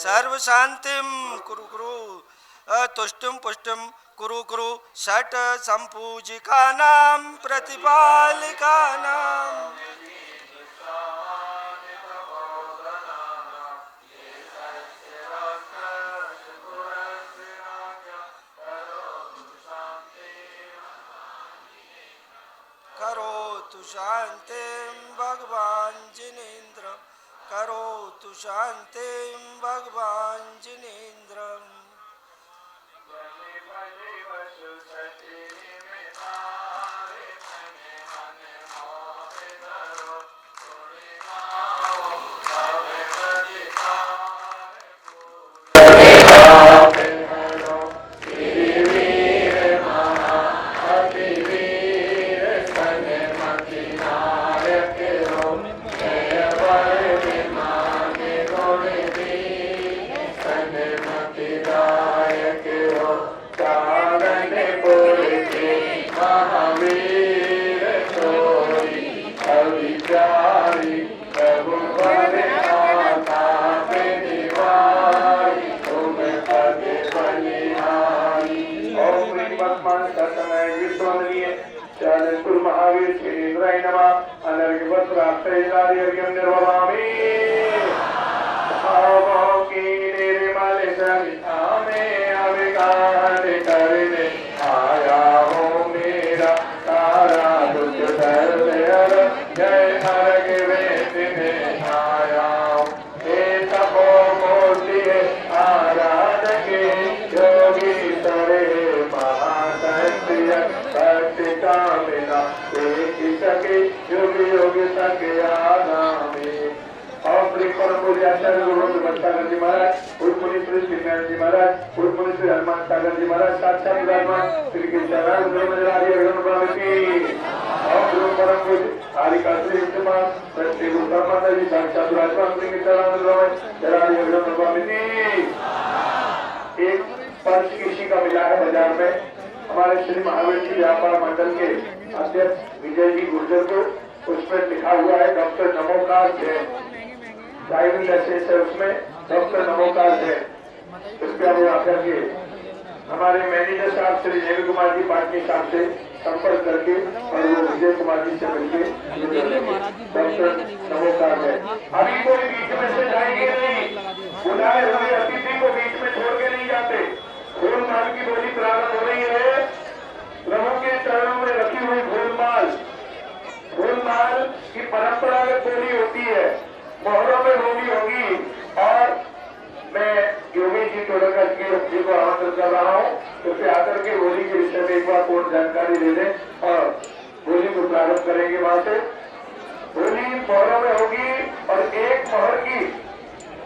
सर्व शांतिम कुरु कुरु तुष्टुम पुष्टुम कुरु कुरु षट संपूजिका नाम प्रतिपालिका नाम करोतु शांतिम भगवान जिनेन्द्र करोतु शांतिम भगवान जिनेन्द्र महावीर श्रीन्द्राय नमः अनर्घवत् प्राप्तैलार्यं निर्वहामि भावों की निर्मल सविता में अविकार करने आया हो मेरा तारा दुख दर्द हर जय अर्घ वेद में आया हे तपोमूर्ति आराधके योगी सरे महाशक्तिय भक्ति कामिना एक सके युग युग तक आगामी और परम पूज्य आचार्य गुरु भट्टाचार्य जी महाराज पूर्व मुनि श्री श्रीनारायण जी महाराज पूर्व मुनि श्री हनुमान सागर जी महाराज साक्षात विराजमान श्री कृष्णारायण और गुरु परम पूज्य आरिका श्री श्री गुरु परमात्मा जी साक्षात विराजमान श्री कृष्णारायण एक पर्च किसी का मिला है बाजार में हमारे श्री महावीर जी व्यापार मंडल के अध्यक्ष विजय जी गुर्जर को उसमें लिखा हुआ है doctor Namokar Jain driving licence है उसमें डॉक्टर नमोकार जैन उसके अब आकर के हमारे मैनेजर साहब श्री देवी कुमार जी पाटनी साहब से संपर्क करके और वो विजय कुमार जी से मिलकर डॉक्टर नमोकार जैन अभी कोई बीच में से जाएंगे नहीं बुलाए हुए अतिथि को बीच में छोड़ के नहीं जाते फूलमाल की बोली प्रारंभ हो रही है प्रभु के चरणों में रखी हुई फूलमाल की परंपरागत बोली होती है मोहरों में बोली होगी और मैं योगी जी टोडरकर जी को आमंत्रित कर रहा हूँ तो फिर आकर के बोली के विषय में एक बार पूर्ण जानकारी दे दें और बोली को प्रारंभ करेंगे वहां से बोली मोहरों में होगी और एक मोहर की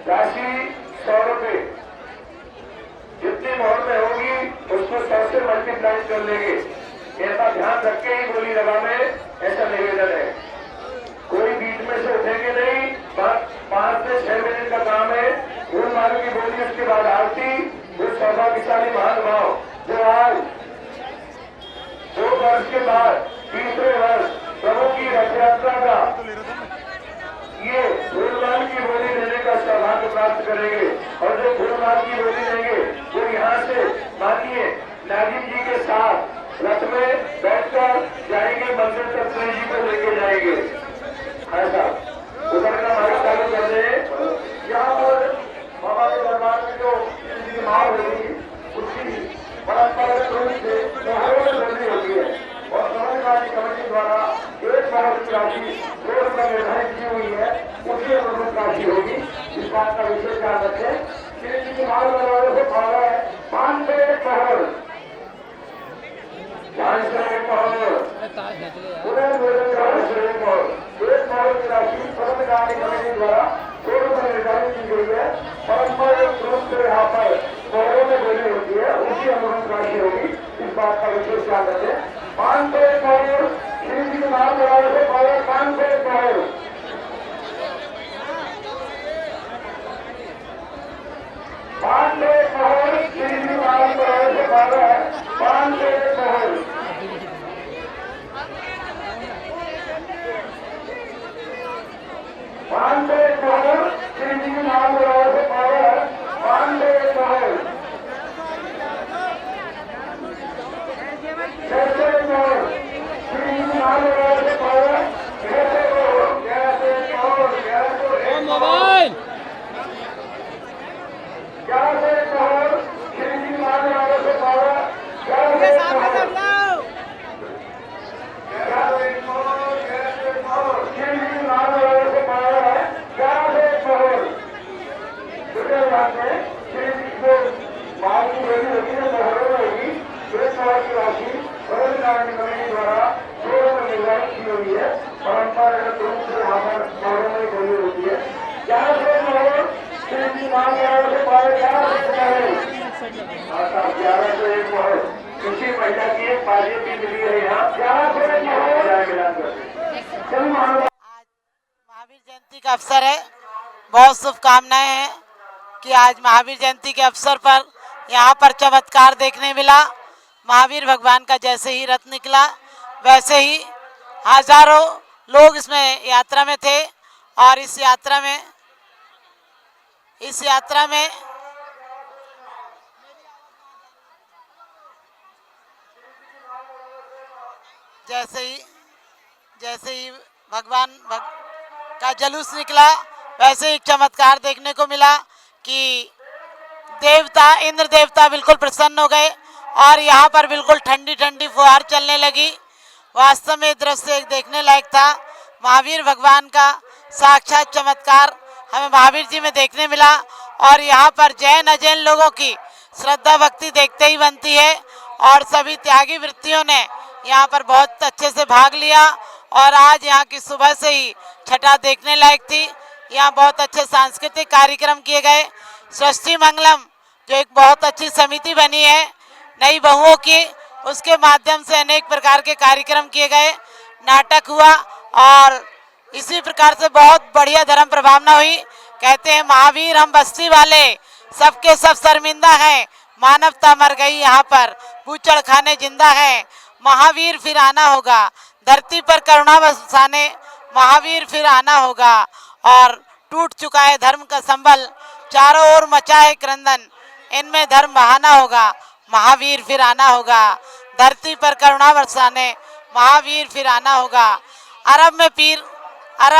राशि 100 रुपए जितनी मोहर में होगी उसको 100 से मल्टीप्लाई कर लेंगे ऐसा ध्यान रख के ही बोली लगावे ऐसा निवेदन है कोई बीच में से उठेंगे नहीं 5 से 6 मिनट का काम है फूल माल की बोली उसके बाद आरती वो सौभाग्यशाली महानुभाव जो आज 2 वर्ष के बाद तीसरे वर्ष प्रभु की रथ यात्रा का ये फूलमाल की बोली देने का सौभाग्य प्राप्त करेंगे और जो फूलमाल की बोली देंगे वो यहाँ से मानिए नाजिम जी के साथ रथ में बैठकर जाएंगे मंदिर तक श्री जी को लेके जाएंगे ऐसा उधर का मार्ग चालू कर दे यहाँ पर हमारे दरबार में जो माल होगी उसकी परंपरागत रूप से मोहरों में बदली होती है और समाजवादी कमेटी द्वारा एक मोहर की राशि 2 रुपये निर्धारित की हुई है उसी अनुरूप राशि होगी इस बात का विशेष ध्यान रखें श्री जी की माल बनाने से पहले 5 से 1 मोहर 5 से 1 मोहर पूरे एक मोहर की राशि परंपरागत कमेटी द्वारा 2 रुपये निर्धारित की गई है परंपरागत रूप से यहाँ पर मोहरों में बोली होती है उसी अनुरूप राशि होगी इस बात का विशेष ध्यान रखें 5 से 1 मोहर श्री जी के नाम लगाने से पहले 5 से 1 मोहर 5 से 1 मोहर श्री जी के नाम लगाने से पहले 5 से 1 मोहर 5 से 1 मोहर श्री जी के नाम लगाने से पहले वहाँ पर मोहरों में बोली होती है। 11 से मोहर श्री जी नाम 11 से पाए 11 से साहब 11 से एक मोहर किसी महिला की एक पाजी भी मिली है यहाँ 11 से मोहर मिलान करते। चल महानुभाव महावीर जयंती का अवसर है, बहुत शुभकामनाएं हैं कि आज महावीर जयंती के अवसर पर यहाँ पर चमत्कार देखने मिला। महावीर भगवान का जैसे ही रथ निकला वैसे ही हजारों लोग इसमें यात्रा में थे और इस यात्रा में जैसे ही भगवान का जुलूस निकला वैसे ही चमत्कार देखने को मिला कि देवता इंद्र देवता बिल्कुल प्रसन्न हो गए और यहाँ पर बिल्कुल ठंडी ठंडी फुहार चलने लगी। वास्तव में दृश्य एक देखने लायक था। महावीर भगवान का साक्षात चमत्कार हमें महावीर जी में देखने मिला और यहाँ पर जैन अजैन लोगों की श्रद्धा भक्ति देखते ही बनती है और सभी त्यागी वृत्तियों ने यहाँ पर बहुत अच्छे से भाग लिया और आज यहाँ की सुबह से ही छठा देखने लायक थी। यहाँ बहुत अच्छे सांस्कृतिक कार्यक्रम किए गए। सृष्टि मंगलम जो एक बहुत अच्छी समिति बनी है नई बहुओं की, उसके माध्यम से अनेक प्रकार के कार्यक्रम किए गए, नाटक हुआ और इसी प्रकार से बहुत बढ़िया धर्म प्रभावना हुई। कहते हैं महावीर हम बस्ती वाले सबके सब शर्मिंदा हैं, मानवता मर गई यहाँ पर बूचड़ खाने जिंदा है, महावीर फिर आना होगा धरती पर करुणा बरसाने, महावीर फिर आना होगा। और टूट चुका है धर्म का संबल, चारों ओर मचा है क्रंदन, इनमें धर्म बहाना होगा, महावीर फिर आना होगा धरती पर करुणा बरसाने, महावीर फिर आना होगा। अरब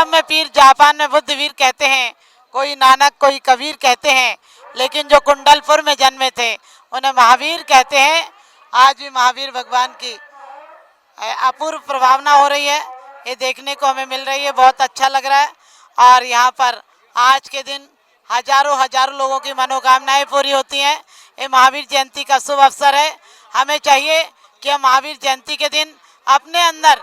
में पीर जापान में बुद्धवीर कहते हैं, कोई नानक कोई कबीर कहते हैं, लेकिन जो कुंडलपुर में जन्मे थे उन्हें महावीर कहते हैं। आज भी महावीर भगवान की अपूर्व प्रभावना हो रही है, ये देखने को हमें मिल रही है, बहुत अच्छा लग रहा है। और यहाँ पर आज के दिन हजारों लोगों की मनोकामनाएं पूरी होती हैं। ये महावीर जयंती का शुभ अवसर है। हमें चाहिए कि हम महावीर जयंती के दिन अपने अंदर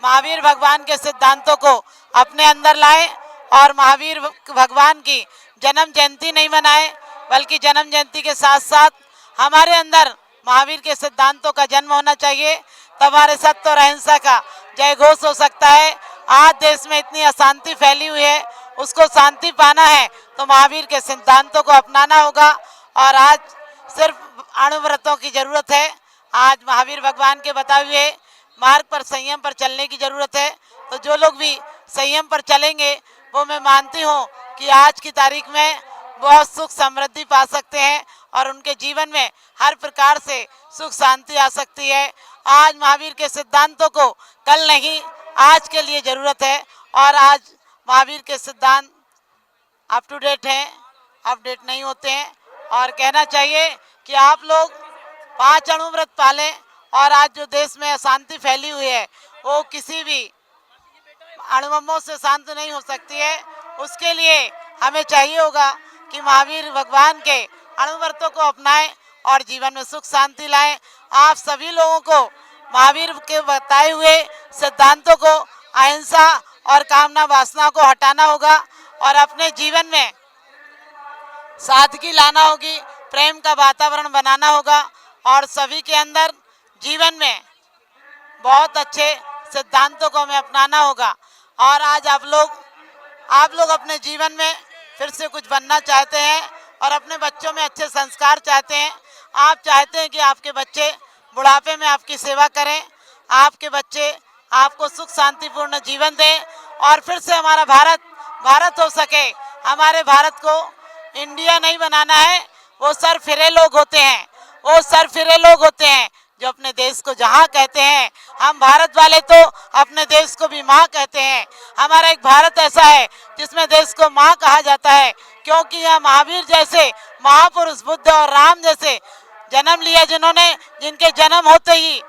महावीर भगवान के सिद्धांतों को अपने अंदर लाएं और महावीर भगवान की जन्म जयंती नहीं मनाएं, बल्कि जन्म जयंती के साथ साथ हमारे अंदर महावीर के सिद्धांतों का जन्म होना चाहिए, तब हमारे सत्य और अहिंसा का जय घोष हो सकता है। आज देश में इतनी अशांति फैली हुई है, उसको शांति पाना है तो महावीर के सिद्धांतों को अपनाना होगा और आज सिर्फ अणुव्रतों की जरूरत है। आज महावीर भगवान के बताए हुए मार्ग पर संयम पर चलने की जरूरत है। तो जो लोग भी संयम पर चलेंगे वो मैं मानती हूँ कि आज की तारीख में बहुत सुख समृद्धि पा सकते हैं और उनके जीवन में हर प्रकार से सुख शांति आ सकती है। आज महावीर के सिद्धांतों को कल नहीं आज के लिए जरूरत है और आज महावीर के सिद्धांत अप टू डेट हैं, अपडेट नहीं होते हैं। और कहना चाहिए कि आप लोग 5 अणुव्रत पालें और आज जो देश में अशांति फैली हुई है वो किसी भी अणुबमों से शांत नहीं हो सकती है। उसके लिए हमें चाहिए होगा कि महावीर भगवान के अणुव्रतों को अपनाएं और जीवन में सुख शांति लाएं। आप सभी लोगों को महावीर के बताए हुए सिद्धांतों को, अहिंसा और कामना वासना को हटाना होगा और अपने जीवन में सादगी लाना होगी, प्रेम का वातावरण बनाना होगा और सभी के अंदर जीवन में बहुत अच्छे सिद्धांतों को हमें अपनाना होगा। और आज आप लोग अपने जीवन में फिर से कुछ बनना चाहते हैं और अपने बच्चों में अच्छे संस्कार चाहते हैं। आप चाहते हैं कि आपके बच्चे बुढ़ापे में आपकी सेवा करें, आपके बच्चे आपको सुख शांतिपूर्ण जीवन दें और फिर से हमारा भारत हो सके। हमारे भारत को इंडिया नहीं बनाना है, वो सर फिरे लोग होते हैं जो अपने देश को जहाँ कहते हैं। हम भारत वाले तो अपने देश को भी माँ कहते हैं। हमारा एक भारत ऐसा है जिसमें देश को माँ कहा जाता है, क्योंकि यह महावीर जैसे महापुरुष, बुद्ध और राम जैसे जन्म लिया, जिनके जन्म होते ही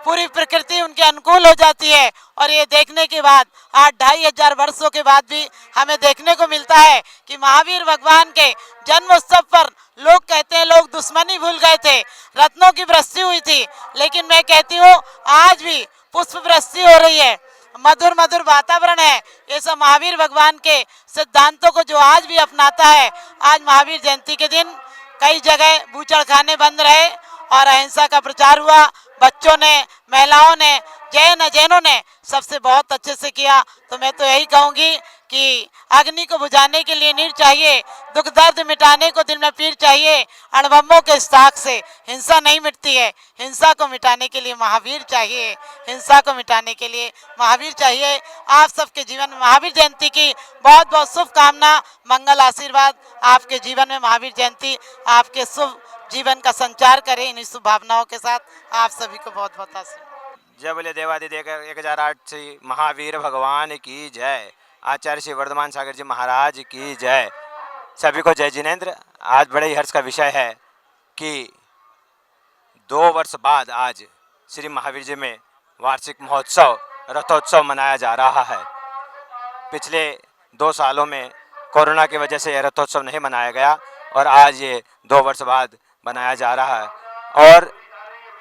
पूरी प्रकृति उनके अनुकूल हो जाती है। और ये देखने के बाद आज 2500 वर्षों के बाद भी हमें देखने को मिलता है कि महावीर भगवान के जन्म उत्सव पर लोग कहते हैं लोग दुश्मनी भूल गए थे, रत्नों की वृष्टि हुई थी, लेकिन मैं कहती हूँ आज भी पुष्प वृष्टि हो रही है। मधुर मधुर वातावरण है, ये सब महावीर भगवान के सिद्धांतों को जो आज भी अपनाता है। आज महावीर जयंती के दिन कई जगह बूचड़खाने बंद रहे और अहिंसा का प्रचार हुआ। बच्चों ने, महिलाओं ने, जैनों ने सबसे बहुत अच्छे से किया। तो मैं तो यही कहूँगी कि अग्नि को बुझाने के लिए नीर चाहिए, दुख दर्द मिटाने को दिल में पीर चाहिए। अणुबम्बों के इस्ताक से हिंसा नहीं मिटती है, हिंसा को मिटाने के लिए महावीर चाहिए, हिंसा को मिटाने के लिए महावीर चाहिए। आप सबके जीवन में महावीर जयंती की बहुत बहुत शुभकामना, मंगल आशीर्वाद। आपके जीवन में महावीर जयंती आपके शुभ जीवन का संचार करे। इन्हीं शुभ भावनाओं के साथ आप सभी को बहुत बहुत आशीर्वाद। जय बोले देवादिदेव 1008 श्री महावीर भगवान की जय। आचार्य श्री वर्धमान सागर जी महाराज की जय। सभी को जय जिनेन्द्र। आज बड़े ही हर्ष का विषय है कि 2 वर्ष बाद आज श्री महावीर जी में वार्षिक महोत्सव रथोत्सव मनाया जा रहा है। पिछले 2 सालों में कोरोना की वजह से यह रथोत्सव नहीं मनाया गया और आज ये 2 वर्ष बाद मनाया जा रहा है और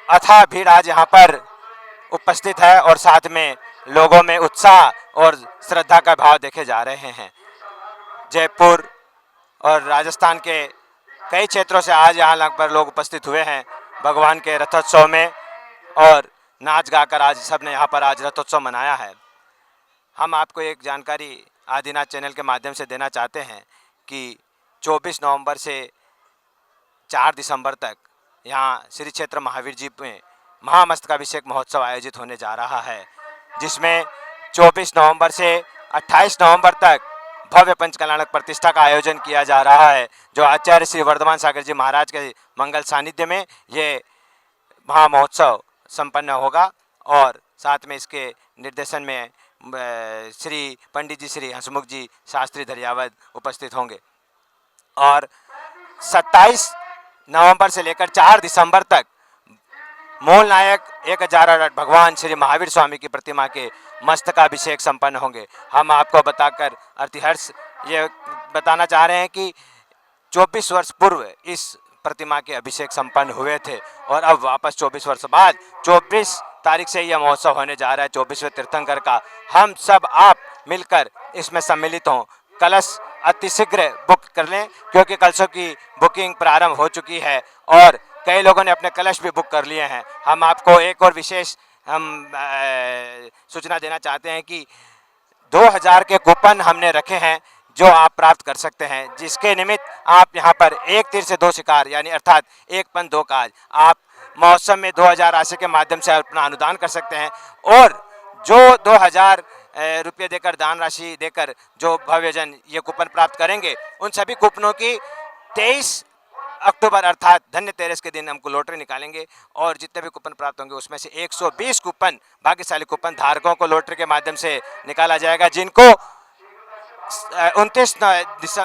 अथाह भीड़ आज यहाँ पर उपस्थित है और साथ में लोगों में उत्साह और श्रद्धा का भाव देखे जा रहे हैं। जयपुर और राजस्थान के कई क्षेत्रों से आज यहाँ पर लोग उपस्थित हुए हैं भगवान के रथोत्सव में और नाच गाकर आज सबने यहाँ पर आज रथोत्सव मनाया है। हम आपको एक जानकारी आदिनाथ चैनल के माध्यम से देना चाहते हैं कि 24 नवंबर से 4 दिसंबर तक यहाँ श्री क्षेत्र महावीर जी में महामस्तकाभिषेक महोत्सव आयोजित होने जा रहा है, जिसमें 24 नवंबर से 28 नवंबर तक भव्य पंचकल्याणक प्रतिष्ठा का आयोजन किया जा रहा है, जो आचार्य श्री वर्धमान सागर जी महाराज के मंगल सानिध्य में ये महामहोत्सव संपन्न होगा और साथ में इसके निर्देशन में श्री पंडित जी श्री हंसमुख जी शास्त्री धरियावत उपस्थित होंगे और 27 नवंबर से लेकर 4 दिसंबर तक मूल नायक 1008 भगवान श्री महावीर स्वामी की प्रतिमा के मस्तकाभिषेक संपन्न होंगे। हम आपको बताकर अतिहर्ष ये बताना चाह रहे हैं कि 24 वर्ष पूर्व इस प्रतिमा के अभिषेक संपन्न हुए थे और अब वापस 24 वर्ष बाद 24 तारीख से यह महोत्सव होने जा रहा है 24वें तीर्थंकर का। हम सब आप मिलकर इसमें सम्मिलित हों। कलश अतिशीघ्र बुक कर लें क्योंकि कलशों की बुकिंग प्रारंभ हो चुकी है और कई लोगों ने अपने कलश भी बुक कर लिए हैं। हम आपको एक और विशेष सूचना देना चाहते हैं कि 2000 के कूपन हमने रखे हैं जो आप प्राप्त कर सकते हैं, जिसके निमित्त आप यहां पर एक तीर से 2 शिकार यानी अर्थात एक पन 2 काज आप महोत्सव में 2000 राशि के माध्यम से अपना अनुदान कर सकते हैं और जो 2000 रुपये देकर दान राशि देकर जो भव्यजन ये कूपन प्राप्त करेंगे उन सभी कूपनों की 23 अक्टूबर अर्थात धन्यतेरस के दिन हमको लॉटरी निकालेंगे और जितने भी कूपन प्राप्त होंगे उसमें से 120 कूपन भाग्यशाली कूपन धारकों को लॉटरी के माध्यम से निकाला जाएगा, जिनको 29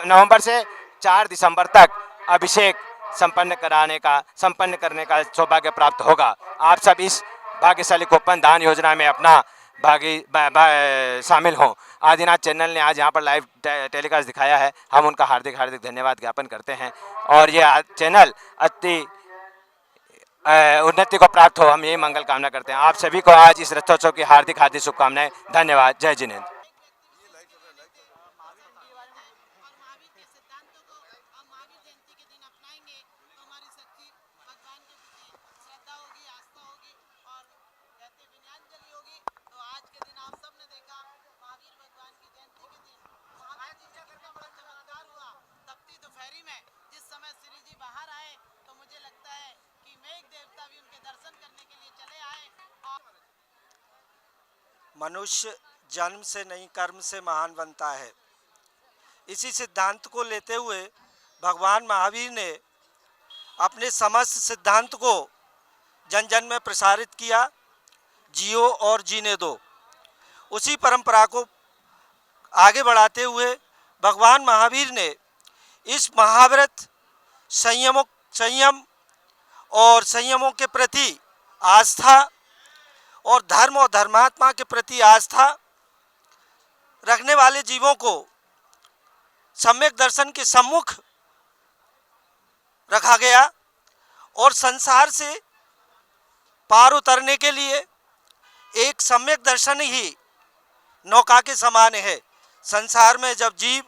नवंबर से 4 दिसंबर तक अभिषेक संपन्न करने का सौभाग्य प्राप्त होगा। आप सब इस भाग्यशाली कूपन दान योजना में अपना शामिल हों। आदिनाथ चैनल ने आज यहाँ पर लाइव टेलीकास्ट दिखाया है, हम उनका हार्दिक हार्दिक धन्यवाद ज्ञापन करते हैं और ये चैनल अति उन्नति को प्राप्त हो, हम यही मंगल कामना करते हैं। आप सभी को आज इस रथोत्सव की हार्दिक हार्दिक शुभकामनाएं। धन्यवाद। जय जिनेन्द्र। जिस समय श्री जी बाहर आए तो मुझे लगता है कि मेघ देवता भी उनके दर्शन करने के लिए चले आए। मनुष्य जन्म से नहीं कर्म से महान बनता है। इसी सिद्धांत को लेते हुए भगवान महावीर ने अपने समस्त सिद्धांत को जन जन में प्रसारित किया, जियो और जीने दो। उसी परंपरा को आगे बढ़ाते हुए भगवान महावीर ने इस महाव्रत संयम और संयमों के प्रति आस्था और धर्म और धर्मात्मा के प्रति आस्था रखने वाले जीवों को सम्यक दर्शन के सम्मुख रखा गया और संसार से पार उतरने के लिए एक सम्यक दर्शन ही नौका के समान है। संसार में जब जीव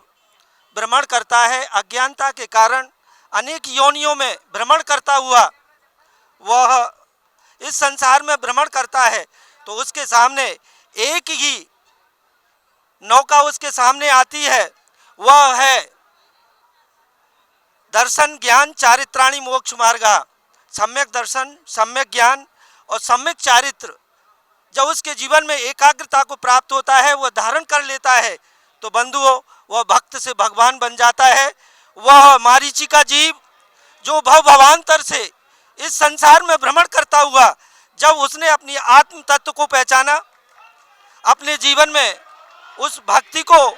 भ्रमण करता है, अज्ञानता के कारण अनेक योनियों में भ्रमण करता हुआ वह इस संसार में भ्रमण करता है, तो उसके सामने एक ही नौका उसके सामने आती है, वह है दर्शन ज्ञान चारित्राणि मोक्ष मार्ग। सम्यक दर्शन, सम्यक ज्ञान और सम्यक चारित्र जब उसके जीवन में एकाग्रता को प्राप्त होता है, वह धारण कर लेता है, तो बंधुओं वह भक्त से भगवान बन जाता है। वह मारीची का जीव जो भव भवांतर से इस संसार में भ्रमण करता हुआ जब उसने अपनी आत्म तत्व को पहचाना, अपने जीवन में उस भक्ति को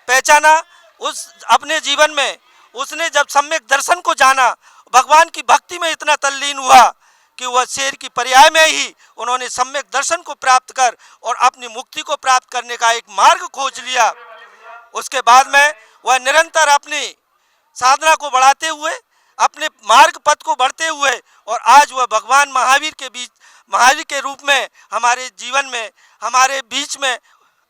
पहचाना, उस अपने जीवन में उसने जब सम्यक दर्शन को जाना, भगवान की भक्ति में इतना तल्लीन हुआ कि वह शेर की पर्याय में ही उन्होंने सम्यक दर्शन को प्राप्त कर और अपनी मुक्ति को प्राप्त करने का एक मार्ग खोज लिया। उसके बाद में वह निरंतर अपनी साधना को बढ़ाते हुए, अपने मार्ग पथ को बढ़ते हुए, और आज वह भगवान महावीर के रूप में हमारे जीवन में, हमारे बीच में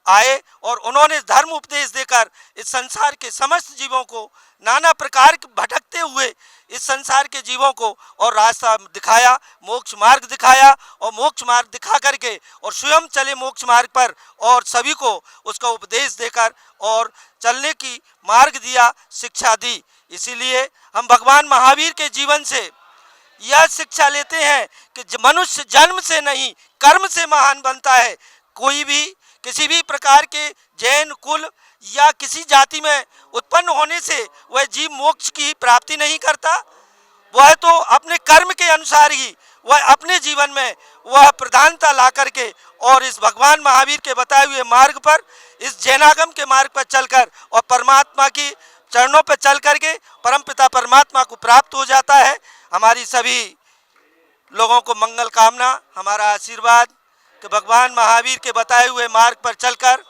आए और उन्होंने धर्म उपदेश देकर इस संसार के समस्त जीवों को नाना प्रकार भटकते हुए इस संसार के जीवों को और रास्ता दिखाया, मोक्ष मार्ग दिखाया, और मोक्ष मार्ग दिखा करके और स्वयं चले मोक्ष मार्ग पर और सभी को उसका उपदेश देकर और चलने की मार्ग दिया, शिक्षा दी। इसीलिए हम भगवान महावीर के जीवन से यह शिक्षा लेते हैं कि मनुष्य जन्म से नहीं कर्म से महान बनता है। कोई भी किसी भी प्रकार के जैन कुल या किसी जाति में उत्पन्न होने से वह जीव मोक्ष की प्राप्ति नहीं करता, वह तो अपने कर्म के अनुसार ही वह अपने जीवन में वह प्रधानता ला करके और इस भगवान महावीर के बताए हुए मार्ग पर, इस जैनागम के मार्ग पर चलकर और परमात्मा की चरणों पर चल करके परमपिता परमात्मा को प्राप्त हो जाता है। हमारी सभी लोगों को मंगल कामना, हमारा आशीर्वाद कि भगवान महावीर के बताए हुए मार्ग पर चलकर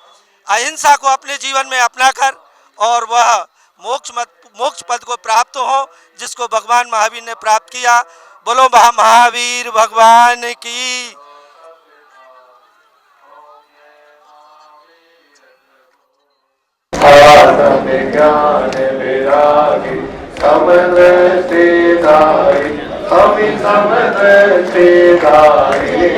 अहिंसा को अपने जीवन में अपनाकर और वह मोक्ष पद को प्राप्त हो जिसको भगवान महावीर ने प्राप्त किया। बोलो महावीर भगवान की। ज्ञान विरागी समदृष्टि धारी, हमें समदृष्टि धारी,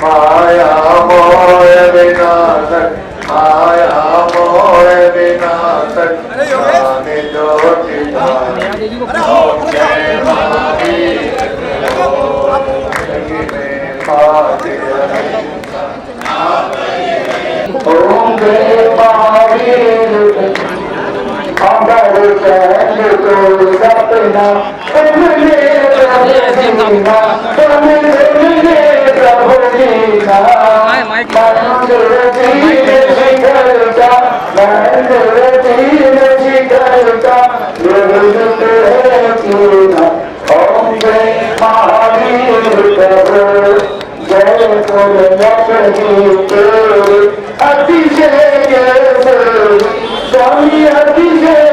माया मोह विनाशक, माया मोह विनाशक, ज्ञान ज्योति धारी, ओम जय महावीर ओम जय महावीर अमर चैन को सपना तुमने प्रभु दीना मंदिर दीन शिखर का, मंदिर दीन शिखर का दुर्लभ है पूरा। ओम जय महावीर प्रभु जय अतिशय स्वामी अतिशय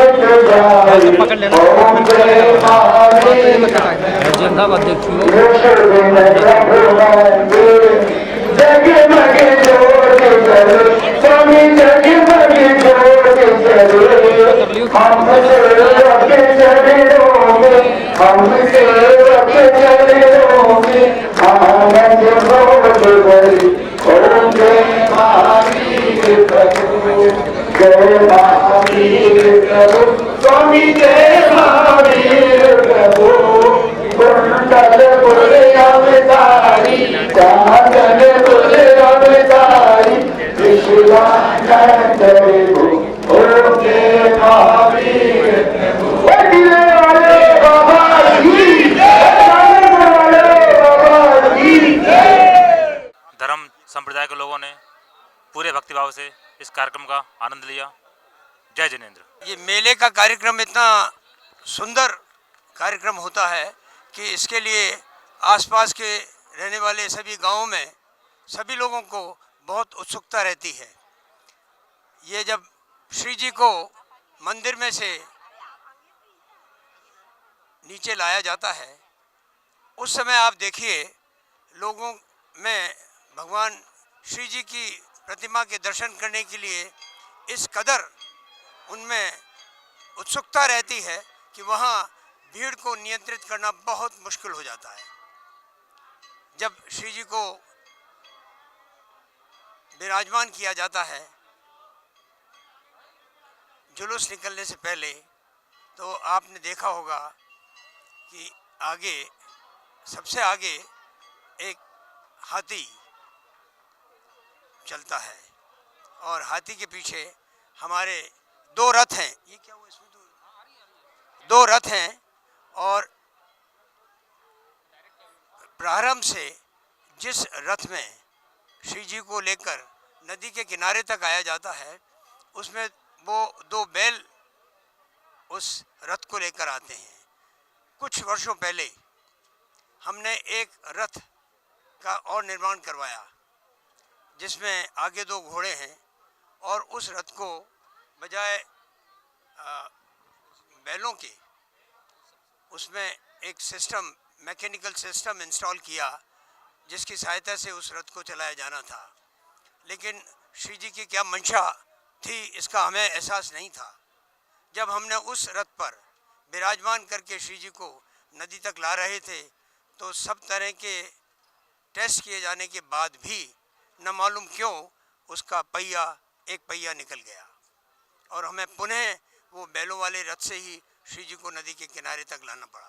ओम जय महावीर पकड़ लेना। जिंदाबाद देखियो। जय महावीर प्रभु स्वामी जय महावीर प्रभु कुंडल बोले अवतारी चांदन बोले अवतारी विश्वानंद प्रभु ओम जय महावीर प्रभु वाले बाबा की जय, वाले बाबा की जय। धर्म संप्रदाय के लोगों ने पूरे भक्तिभाव से इस कार्यक्रम का आनंद लिया। जय जिनेंद्र। ये मेले का कार्यक्रम इतना सुंदर कार्यक्रम होता है कि इसके लिए आसपास के रहने वाले सभी गांवों में सभी लोगों को बहुत उत्सुकता रहती है। ये जब श्री जी को मंदिर में से नीचे लाया जाता है उस समय आप देखिए लोगों में भगवान श्री जी की प्रतिमा के दर्शन करने के लिए इस कदर उनमें उत्सुकता रहती है कि वहाँ भीड़ को नियंत्रित करना बहुत मुश्किल हो जाता है। जब श्री जी को विराजमान किया जाता है जुलूस निकलने से पहले, तो आपने देखा होगा कि आगे सबसे आगे एक हाथी चलता है और हाथी के पीछे हमारे दो रथ हैं। ये क्या हुआ इसमें? दो रथ हैं और प्रारंभ से जिस रथ में श्री जी को लेकर नदी के किनारे तक आया जाता है उसमें वो दो बैल उस रथ को लेकर आते हैं। कुछ वर्षों पहले हमने एक रथ का और निर्माण करवाया जिसमें आगे दो घोड़े हैं और उस रथ को बजाय बैलों के उसमें एक सिस्टम, मैकेनिकल सिस्टम इंस्टॉल किया जिसकी सहायता से उस रथ को चलाया जाना था। लेकिन श्री जी की क्या मंशा थी इसका हमें एहसास नहीं था। जब हमने उस रथ पर विराजमान करके श्री जी को नदी तक ला रहे थे तो सब तरह के टेस्ट किए जाने के बाद भी न मालूम क्यों उसका पहिया, एक पहिया निकल गया और हमें पुनः वो बैलों वाले रथ से ही श्री जी को नदी के किनारे तक लाना पड़ा।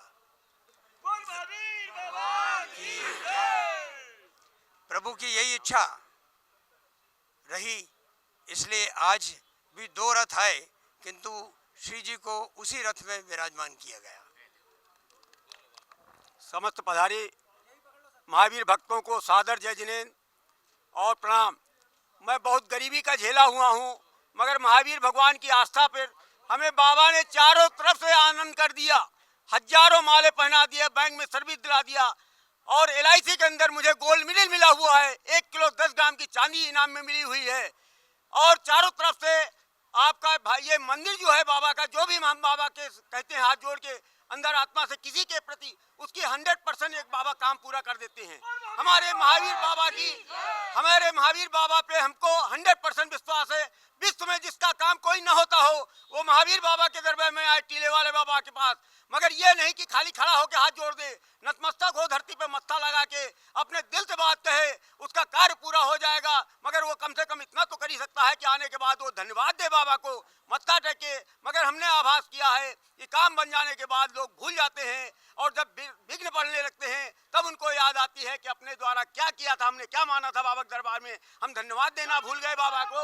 प्रभु की यही इच्छा रही, इसलिए आज भी दो रथ आए किंतु श्री जी को उसी रथ में विराजमान किया गया। समस्त पधारी महावीर भक्तों को सादर जय जिनेंद्र और प्रणाम। मैं बहुत गरीबी का झेला हुआ हूँ मगर महावीर भगवान की आस्था पर हमें बाबा ने चारों तरफ से आनंद कर दिया। हजारों माले पहना दिए, बैंक में सर्विस दिला दिया और LIC के अंदर मुझे गोल्ड मेडल मिला हुआ है। 1 किलो 10 ग्राम की चांदी इनाम में मिली हुई है और चारों तरफ से आपका भाई ये मंदिर जो है बाबा का, जो भी हम बाबा के कहते हैं हाथ जोड़ के अंदर आत्मा से किसी के प्रति उसकी 100% एक बाबा काम पूरा कर देते हैं। हमारे महावीर बाबा पे हमको 100% विश्वास है। विश्व में जिसका काम कोई न होता हो वो महावीर बाबा के दरबार में आए, टीले वाले बाबा के पास। मगर ये नहीं कि खाली खड़ा होकर हाथ जोड़ दे, नतमस्तक हो धरती पे मत्था लगा के अपने दिल से बात कहे, उसका कार्य पूरा हो जाएगा। मगर वो कम से कम इतना तो कर ही सकता है कि आने के बाद वो धन्यवाद दे बाबा को, मत्था टेके। मगर हमने आभास किया है कि काम बन जाने के बाद लोग भूल जाते हैं और जब विघ्न पड़ने लगते हैं तब उनको याद आती है कि अपने द्वारा क्या किया था, हमने क्या माना था बाबा के दरबार में, हम धन्यवाद देना भूल गए बाबा को।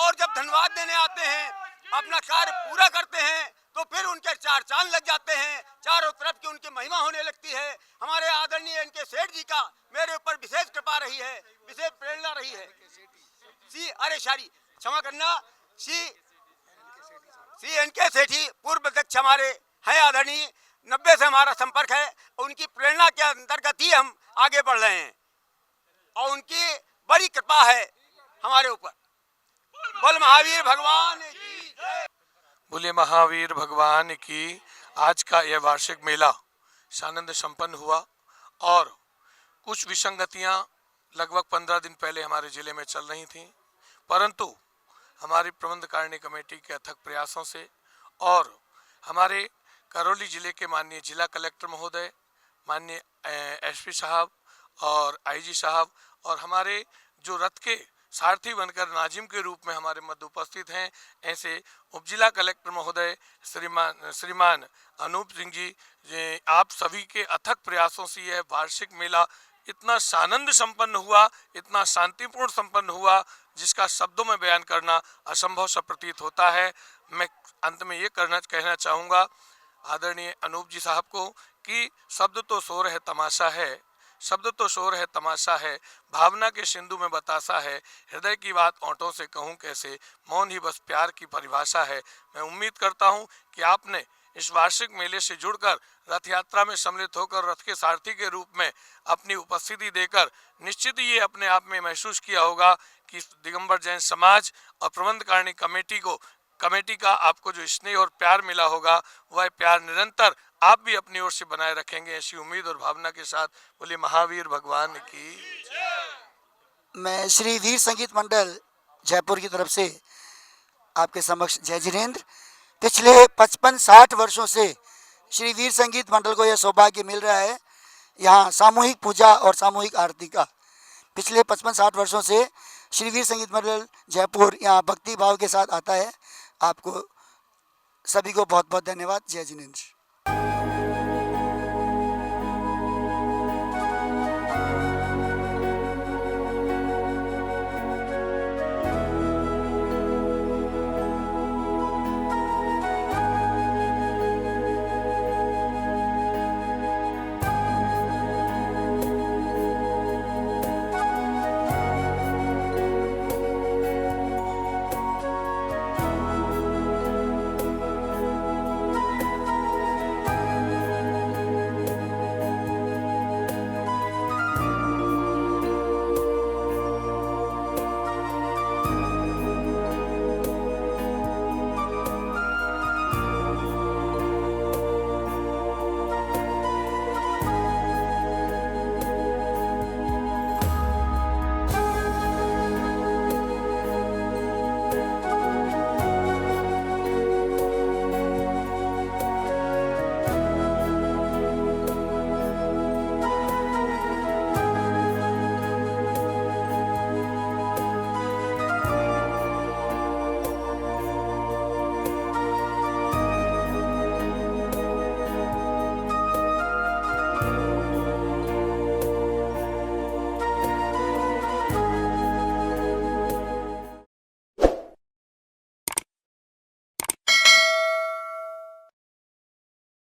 और जब धन्यवाद देने आते हैं, अपना कार्य पूरा करते हैं तो फिर उनके चार चांद लग जाते हैं, चारों तरफ की उनकी महिमा होने लगती है। हमारे आदरणीय इनके सेठ जी का मेरे ऊपर विशेष कृपा रही है, विशेष प्रेरणा रही है। क्षमा करना, सी एनके सेठी पूर्व अध्यक्ष हमारे हैं आदरणीय, 90 से हमारा संपर्क है। उनकी प्रेरणा के अंतर्गत ही हम आगे बढ़ रहे हैं और उनकी बड़ी कृपा है हमारे ऊपर। बोल महावीर भगवान की जय। बोले महावीर भगवान की। आज का यह वार्षिक मेला सानंद संपन्न हुआ और कुछ विसंगतियां लगभग 15 दिन पहले हमारे जिले में चल रही थीं, परंतु हमारी प्रबंध कारिणी कमेटी के अथक प्रयासों से और हमारे करौली जिले के माननीय जिला कलेक्टर महोदय, माननीय SP साहब और IG साहब और हमारे जो रथ के सारथी बनकर नाजिम के रूप में हमारे मध्य उपस्थित हैं, ऐसे उपजिला कलेक्टर महोदय श्रीमान अनूप सिंह जी, आप सभी के अथक प्रयासों से यह वार्षिक मेला इतना सानंद संपन्न हुआ, इतना शांतिपूर्ण संपन्न हुआ, जिसका शब्दों में बयान करना असंभव सा प्रतीत होता है। मैं अंत में ये कहना चाहूँगा आदरणीय अनूप जी साहब को कि शब्द तो शोर है, तमाशा है। शब्द तो शोर है तमाशा है, भावना के सिंधु में बतासा है, हृदय की बात ओंठों से कहूँ कैसे, मौन ही बस प्यार की परिभाषा है। मैं उम्मीद करता हूँ कि आपने इस वार्षिक मेले से जुड़कर रथ यात्रा में सम्मिलित होकर रथ के सारथी के रूप में अपनी उपस्थिति देकर निश्चित ही ये अपने आप में महसूस किया होगा कि दिगंबर जैन समाज और प्रबंधकारिणी कमेटी का आपको जो स्नेह और प्यार मिला होगा, वह प्यार निरंतर आप भी अपनी ओर से बनाए रखेंगे, ऐसी उम्मीद और भावना के साथ बोले महावीर भगवान की। मैं श्री वीर संगीत मंडल जयपुर की तरफ से आपके समक्ष जय जिनेंद्र। पिछले 55-60 वर्षों से श्री वीर संगीत मंडल को यह सौभाग्य मिल रहा है यहाँ सामूहिक पूजा और सामूहिक आरती का। पिछले 55-60 वर्षों से श्री वीर संगीत मंडल जयपुर यहाँ भक्ति भाव के साथ आता है। आपको सभी को बहुत बहुत धन्यवाद। जय जिनेंद्र।